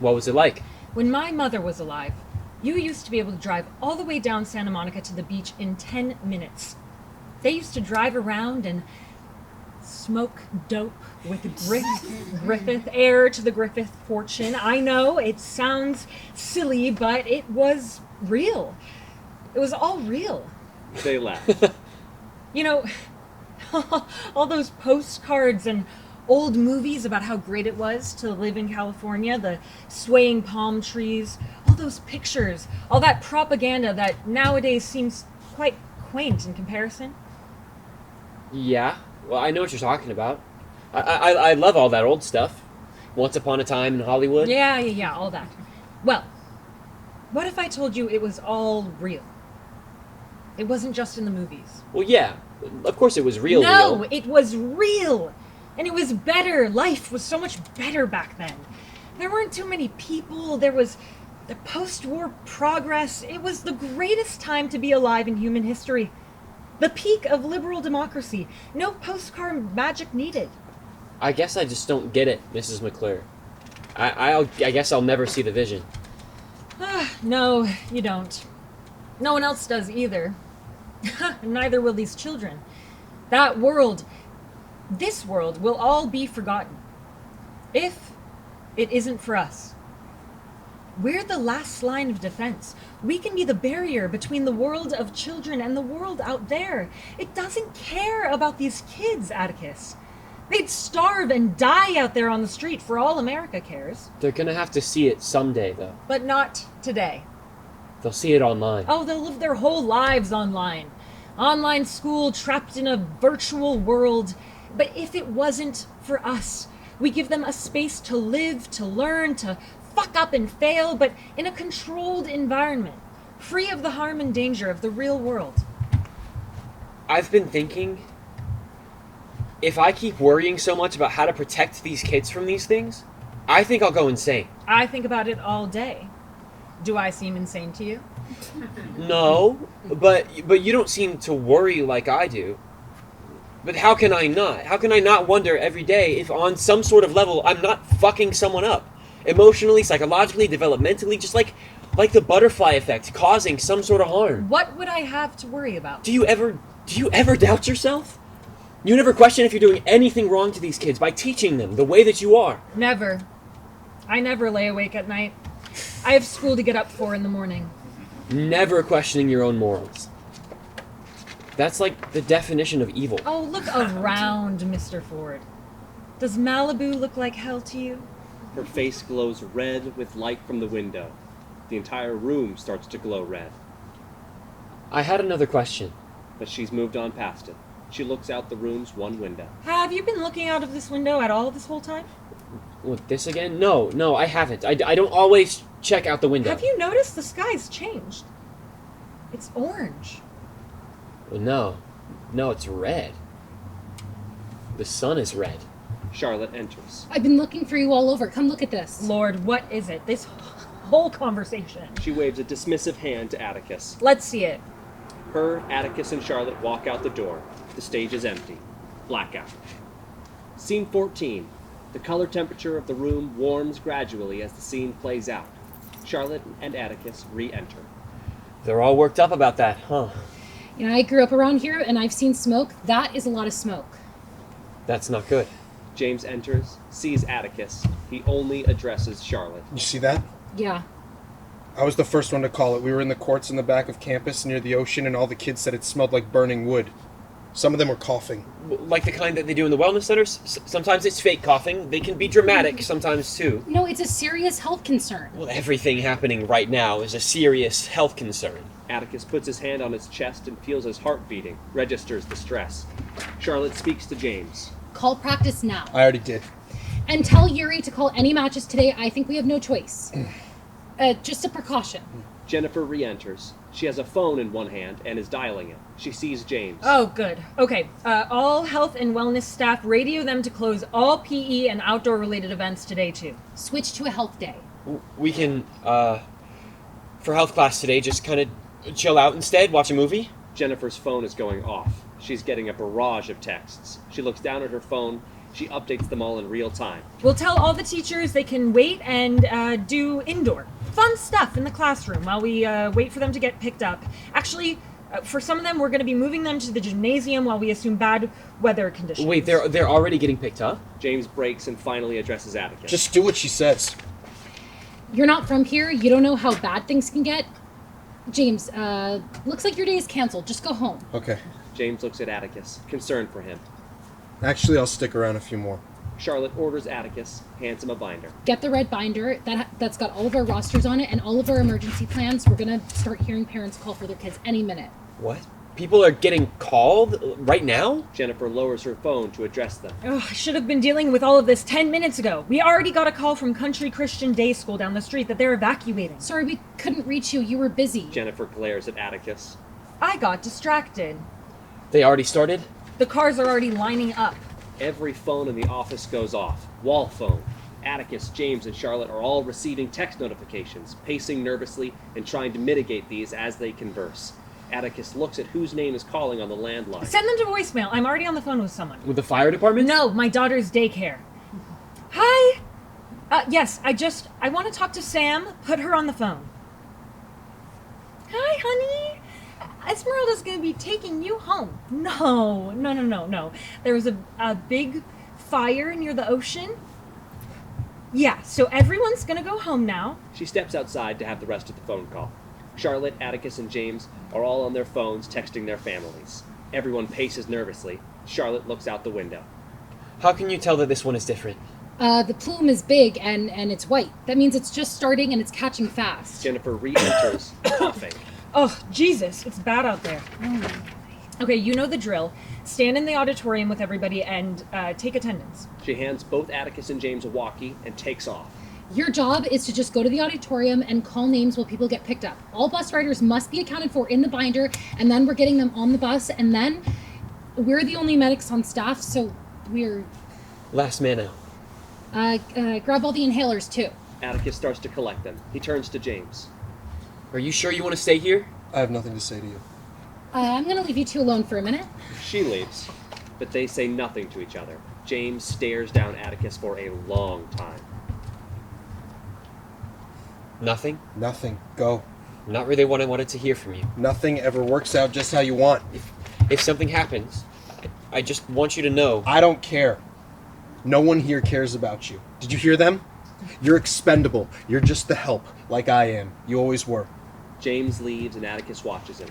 What was it like? When my mother was alive, you used to be able to drive all the way down Santa Monica to the beach in 10 minutes. They used to drive around and Smoke dope with Griffith, heir to the Griffith fortune. I know it sounds silly, but it was real. It was all real. They laugh. You know, all those postcards and old movies about how great it was to live in California, the swaying palm trees, all those pictures, all that propaganda that nowadays seems quite quaint in comparison. Yeah, well, I know what you're talking about. I love all that old stuff. Once Upon a Time in Hollywood. Yeah, all that. Well, what if I told you it was all real? It wasn't just in the movies. Well, yeah, of course it was real. No, real. it was real. And it was better. Life was so much better back then. There weren't too many people. There was the post-war progress. It was the greatest time to be alive in human history. The peak of liberal democracy. No postcard magic needed. I guess I just don't get it, Mrs. McClure. I guess I'll never see the vision. No, you don't. No one else does either. Neither will these children. That world, this world, will all be forgotten. If it isn't for us. We're the last line of defense. We can be the barrier between the world of children and the world out there. It doesn't care about these kids, Atticus. They'd starve and die out there on the street for all America cares. They're gonna have to see it someday, though. But not today. They'll see it online. Oh, they'll live their whole lives online. Online school, trapped in a virtual world. But if it wasn't for us, we give them a space to live, to learn, to fuck up and fail, but in a controlled environment, free of the harm and danger of the real world. I've been thinking, if I keep worrying so much about how to protect these kids from these things, I think I'll go insane. I think about it all day. Do I seem insane to you? No, but you don't seem to worry like I do. But how can I not? How can I not wonder every day if on some sort of level I'm not fucking someone up? Emotionally, psychologically, developmentally, just like the butterfly effect, causing some sort of harm. What would I have to worry about? Do you ever doubt yourself? You never question if you're doing anything wrong to these kids by teaching them the way that you are. Never. I never lay awake at night. I have school to get up for in the morning. Never questioning your own morals. That's like the definition of evil. Oh, look around, Mr. Ford. Does Malibu look like hell to you? Her face glows red with light from the window. The entire room starts to glow red, I had another question. but she's moved on past it. She looks out the room's one window. Have you been looking out of this window at all this whole time? What, this again? No, I haven't. I don't always check out the window. Have you noticed the sky's changed? It's orange. Well, no, it's red. The sun is red. Charlotte enters. I've been looking for you all over. Come look at this. Lord, what is it? This whole conversation. She waves a dismissive hand to Atticus. Let's see it. Her, Atticus, and Charlotte walk out the door. The stage is empty. Blackout. Scene 14. The color temperature of the room warms gradually as the scene plays out. Charlotte and Atticus re-enter. They're all worked up about that, huh? You know, I grew up around here and I've seen smoke. That is a lot of smoke. That's not good. James enters, sees Atticus. He only addresses Charlotte. You see that? Yeah. I was the first one to call it. We were in the courts in the back of campus near the ocean, and all the kids said it smelled like burning wood. Some of them were coughing. Like the kind that they do in the wellness centers? Sometimes it's fake coughing. They can be dramatic sometimes, too. No, it's a serious health concern. Well, everything happening right now is a serious health concern. Atticus puts his hand on his chest and feels his heart beating, registers the stress. Charlotte speaks to James. Call practice now. I already did. And tell Yuri to call any matches today. I think we have no choice. Just a precaution. Jennifer re-enters. She has a phone in one hand and is dialing it. She sees James. Oh, good. Okay. All health and wellness staff, radio them to close all PE and outdoor related events today, too. Switch to a health day. We can, for health class today, just kind of chill out instead, watch a movie. Jennifer's phone is going off. She's getting a barrage of texts. She looks down at her phone. She updates them all in real time. We'll tell all the teachers they can wait and do indoor fun stuff in the classroom while we wait for them to get picked up. Actually, For some of them, we're going to be moving them to the gymnasium while we assume bad weather conditions. Wait, they're already getting picked up? James breaks and finally addresses Atticus. Just do what she says. You're not from here. You don't know how bad things can get. James, looks like your day is canceled. Just go home. Okay. James looks at Atticus, concerned for him. Actually, I'll stick around a few more. Charlotte orders Atticus, hands him a binder. Get the red binder that's got all of our rosters on it and all of our emergency plans. We're gonna start hearing parents call for their kids any minute. What? People are getting called right now? Jennifer lowers her phone to address them. Ugh, I should have been dealing with all of this 10 minutes ago. We already got a call from Country Christian Day School down the street that they're evacuating. Sorry, we couldn't reach you. You were busy. Jennifer glares at Atticus. I got distracted. They already started? The cars are already lining up. Every phone in the office goes off. Wall phone. Atticus, James, and Charlotte are all receiving text notifications, pacing nervously and trying to mitigate these as they converse. Atticus looks at whose name is calling on the landline. Send them to voicemail. I'm already on the phone with someone. With the fire department? No, my daughter's daycare. Hi. Yes, I want to talk to Sam. Put her on the phone. Hi, honey. Esmeralda's going to be taking you home. No. There was a big fire near the ocean. Yeah, so everyone's going to go home now. She steps outside to have the rest of the phone call. Charlotte, Atticus, and James are all on their phones texting their families. Everyone paces nervously. Charlotte looks out the window. How can you tell that this one is different? The plume is big and it's white. That means it's just starting and it's catching fast. Jennifer re-enters, coughing. Oh, Jesus, it's bad out there. Okay, you know the drill. Stand in the auditorium with everybody and take attendance. She hands both Atticus and James a walkie and takes off. Your job is to just go to the auditorium and call names while people get picked up. All bus riders must be accounted for in the binder, and then we're getting them on the bus, and then we're the only medics on staff, so we're... Last man out. Grab all the inhalers, too. Atticus starts to collect them. He turns to James. Are you sure you want to stay here? I have nothing to say to you. I'm gonna leave you two alone for a minute. She leaves, but they say nothing to each other. James stares down Atticus for a long time. Nothing? Nothing. Go. Not really what I wanted to hear from you. Nothing ever works out just how you want. If something happens, I just want you to know. I don't care. No one here cares about you. Did you hear them? You're expendable. You're just the help, like I am. You always were. James leaves and Atticus watches him.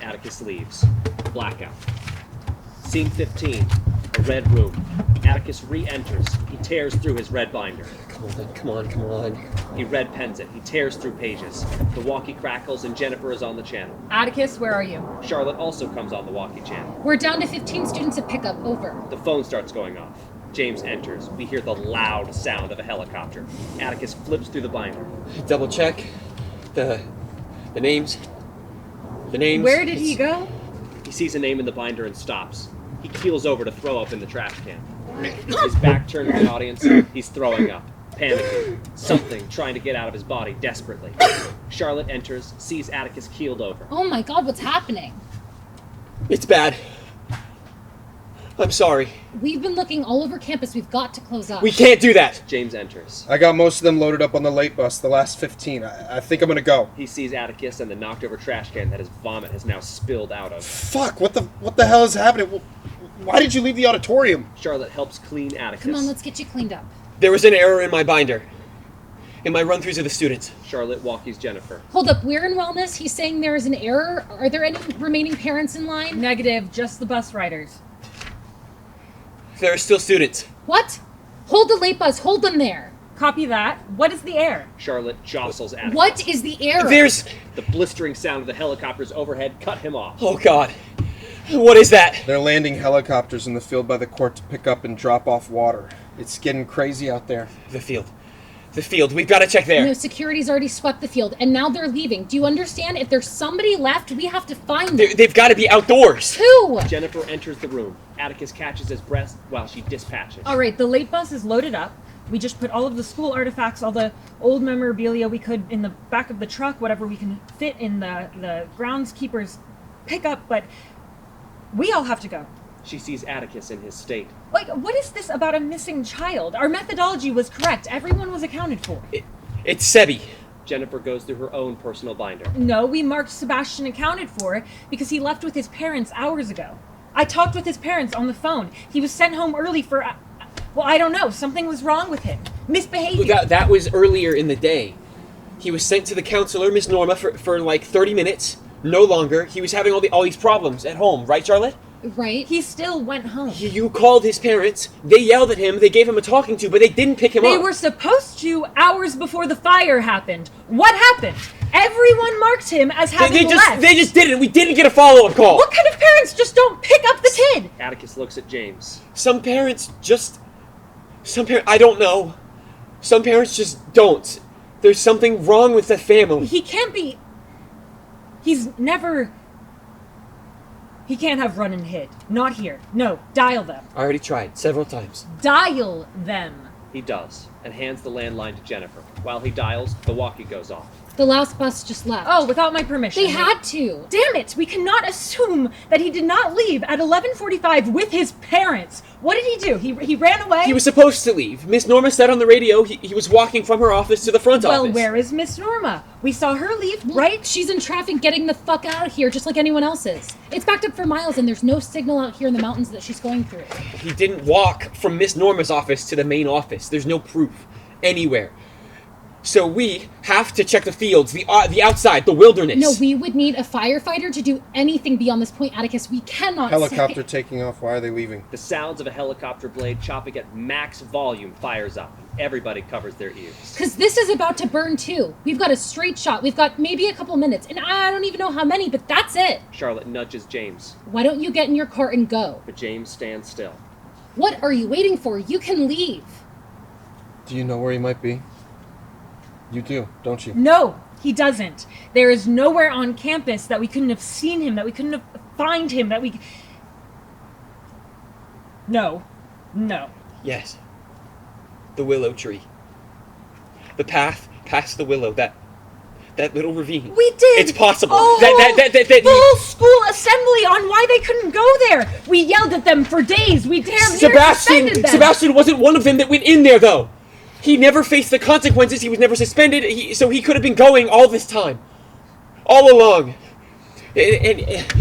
Atticus leaves. Blackout. Scene 15. A red room. Atticus re-enters. He tears through his red binder. Come on. He red pens it. He tears through pages. The walkie crackles and Jennifer is on the channel. Atticus, where are you? Charlotte also comes on the walkie channel. We're down to 15 students at pickup. Over. The phone starts going off. James enters. We hear the loud sound of a helicopter. Atticus flips through the binder. Double check. The names. The names. Where did he go? He sees a name in the binder and stops. He keels over to throw up in the trash can. His back turned to the audience. He's throwing up, panicking. Something trying to get out of his body desperately. Charlotte enters, sees Atticus keeled over. Oh my god, what's happening? It's bad. I'm sorry. We've been looking all over campus. We've got to close up. We can't do that. James enters. I got most of them loaded up on the late bus, the last 15. I think I'm gonna go. He sees Atticus and the knocked over trash can that his vomit has now spilled out of. Fuck, what the hell is happening? Why did you leave the auditorium? Charlotte helps clean Atticus. Come on, let's get you cleaned up. There was an error in my binder. In my run-throughs of the students. Charlotte walkies Jennifer. Hold up, we're in wellness. He's saying there is an error. Are there any remaining parents in line? Negative, just the bus riders. There are still students. What? Hold the late bus. Hold them there. Copy that. What is the air? Charlotte jostles Atticus. What is the error? There's... The blistering sound of the helicopters overhead cut him off. Oh God. What is that? They're landing helicopters in the field by the court to pick up and drop off water. It's getting crazy out there. The field. We've got to check there. No, security's already swept the field, and now they're leaving. Do you understand? If there's somebody left, we have to find them. They've got to be outdoors. Who? Jennifer enters the room. Atticus catches his breath while she dispatches. All right, the late bus is loaded up. We just put all of the school artifacts, all the old memorabilia we could in the back of the truck, whatever we can fit in the groundskeeper's pickup, but we all have to go. She sees Atticus in his state. Like, what is this about a missing child? Our methodology was correct. Everyone was accounted for. It's Sebi. Jennifer goes through her own personal binder. No, we marked Sebastian accounted for because he left with his parents hours ago. I talked with his parents on the phone. He was sent home early for, well, I don't know. Something was wrong with him. Misbehavior. That was earlier in the day. He was sent to the counselor, Miss Norma, for like 30 minutes. No longer. He was having all these problems at home, right, Charlotte? Right? He still went home. You called his parents. They yelled at him. They gave him a talking to, but they didn't pick him up. They were supposed to hours before the fire happened. What happened? Everyone marked him as having left. They just didn't. We didn't get a follow-up call. What kind of parents just don't pick up the kid? Atticus looks at James. Some parents, I don't know. Some parents just don't. There's something wrong with the family. He can't be... He can't have run and hid. Not here. No, dial them. I already tried several times. Dial them. He does, and hands the landline to Jennifer. While he dials, the walkie goes off. The last bus just left. Oh, without my permission. They had to. Damn it! We cannot assume that he did not leave at 11:45 with his parents. What did he do? He ran away? He was supposed to leave. Miss Norma said on the radio he was walking from her office to the front office. Well, where is Miss Norma? We saw her leave, right? She's in traffic getting the fuck out of here, just like anyone else is. It's backed up for miles, and there's no signal out here in the mountains that she's going through. He didn't walk from Miss Norma's office to the main office. There's no proof anywhere. So we have to check the fields, the outside, the wilderness. No, we would need a firefighter to do anything beyond this point, Atticus. We cannot Helicopter taking off. Why are they leaving? The sounds of a helicopter blade chopping at max volume fires up. Everybody covers their ears. Because this is about to burn too. We've got a straight shot. We've got maybe a couple minutes. And I don't even know how many, but that's it. Charlotte nudges James, Why don't you get in your car and go? but James stands still. What are you waiting for? You can leave. Do you know where he might be? You do, don't you? No, he doesn't. There is nowhere on campus that we couldn't have seen him, that we couldn't have find him, that we... No. Yes. The willow tree. The path past the willow, that little ravine. We did! It's possible. Oh, That full school assembly on why they couldn't go there! We yelled at them for days! We damn near suspended them! Sebastian wasn't one of them that went in there, though. He never faced the consequences. He was never suspended. So he could have been going all this time. All along. And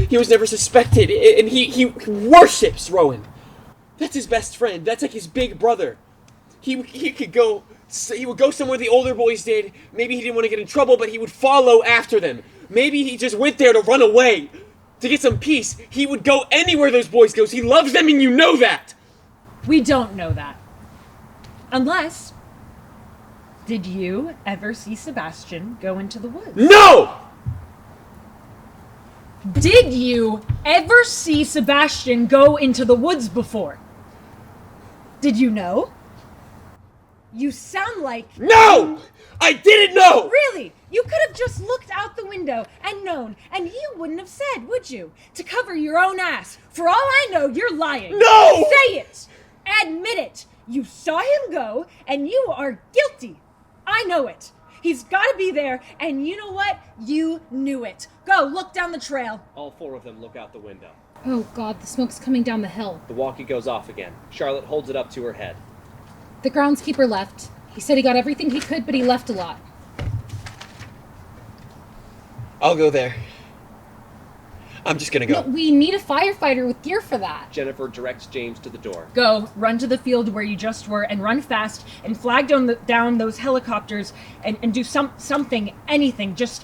he was never suspected. And he worships Rowan. That's his best friend. That's like his big brother. He could go... He would go somewhere the older boys did. Maybe he didn't want to get in trouble, but he would follow after them. Maybe he just went there to run away. To get some peace. He would go anywhere those boys go. He loves them, and you know that. We don't know that. Unless... Did you ever see Sebastian go into the woods? No! Did you ever see Sebastian go into the woods before? Did you know? You sound like... No! I didn't know! Really? You could have just looked out the window and known, and you wouldn't have said, would you? To cover your own ass. For all I know, you're lying. No! Say it! Admit it! You saw him go, and you are guilty. I know it. He's got to be there, and you know what? You knew it. Go, look down the trail. All four of them look out the window. Oh God, the smoke's coming down the hill. The walkie goes off again. Charlotte holds it up to her head. The groundskeeper left. He said he got everything he could, but he left a lot. I'll go there. I'm just gonna go. No, we need a firefighter with gear for that. Jennifer directs James to the door. Go, run to the field where you just were, and run fast, and flag down those helicopters, and do something, anything. Just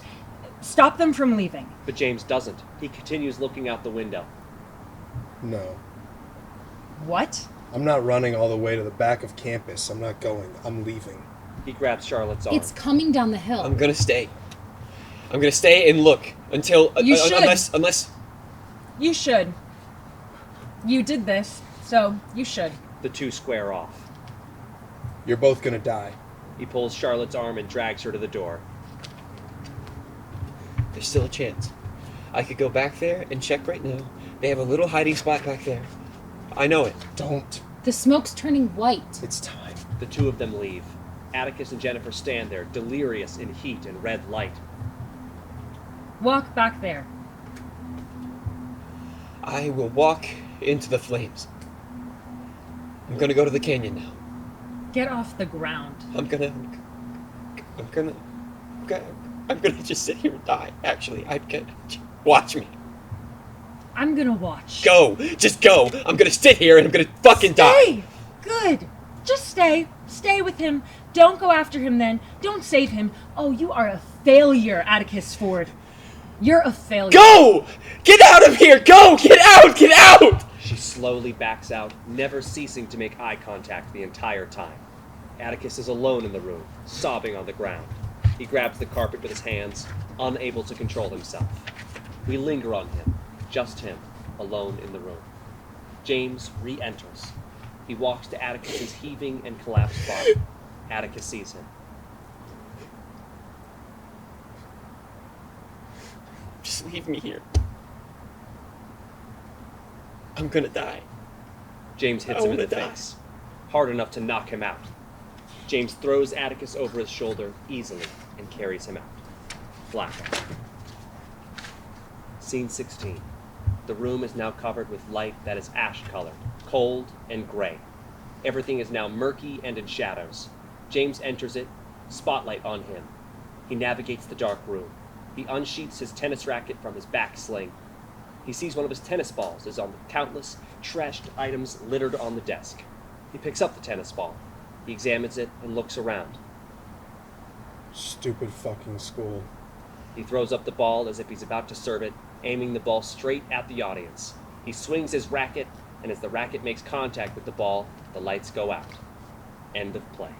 stop them from leaving. But James doesn't. He continues looking out the window. No. What? I'm not running all the way to the back of campus. I'm not going. I'm leaving. He grabs Charlotte's arm. It's coming down the hill. I'm gonna stay. I'm gonna stay and look until You should. unless You should. You did this, so you should. The two square off. You're both gonna die. He pulls Charlotte's arm and drags her to the door. there's still a chance. I could go back there and check right now. They have a little hiding spot back there. I know it. Don't. The smoke's turning white. It's time. The two of them leave. Atticus and Jennifer stand there, delirious in heat and red light. Walk back there. I will walk into the flames. I'm gonna go to the canyon now. Get off the ground. I'm gonna I'm gonna just sit here and die. Actually, I'm gonna watch me. I'm gonna watch. Go, just go. I'm gonna sit here and I'm gonna fucking die. Stay! Good. Just stay. Stay with him. Don't go after him then. Don't save him. Oh, you are a failure, Atticus Ford. You're a failure. Go! Get out of here! Go! Get out! Get out! She slowly backs out, never ceasing to make eye contact the entire time. Atticus is alone in the room, sobbing on the ground. He grabs the carpet with his hands, unable to control himself. We linger on him, just him, alone in the room. James re-enters. He walks to Atticus's heaving and collapsed body. Atticus sees him. Just leave me here. I'm gonna die. James hits I him in the wanna die. face, hard enough to knock him out. James throws Atticus over his shoulder easily and carries him out. Blackout. Scene 16. The room is now covered with light that is ash-colored, cold and gray. Everything is now murky and in shadows. James enters it, spotlight on him. He navigates the dark room. He unsheaths his tennis racket from his back sling. He sees one of his tennis balls is on the countless, trashed items littered on the desk. He picks up the tennis ball. He examines it and looks around. Stupid fucking school. He throws up the ball as if he's about to serve it, aiming the ball straight at the audience. He swings his racket, and as the racket makes contact with the ball, the lights go out. End of play.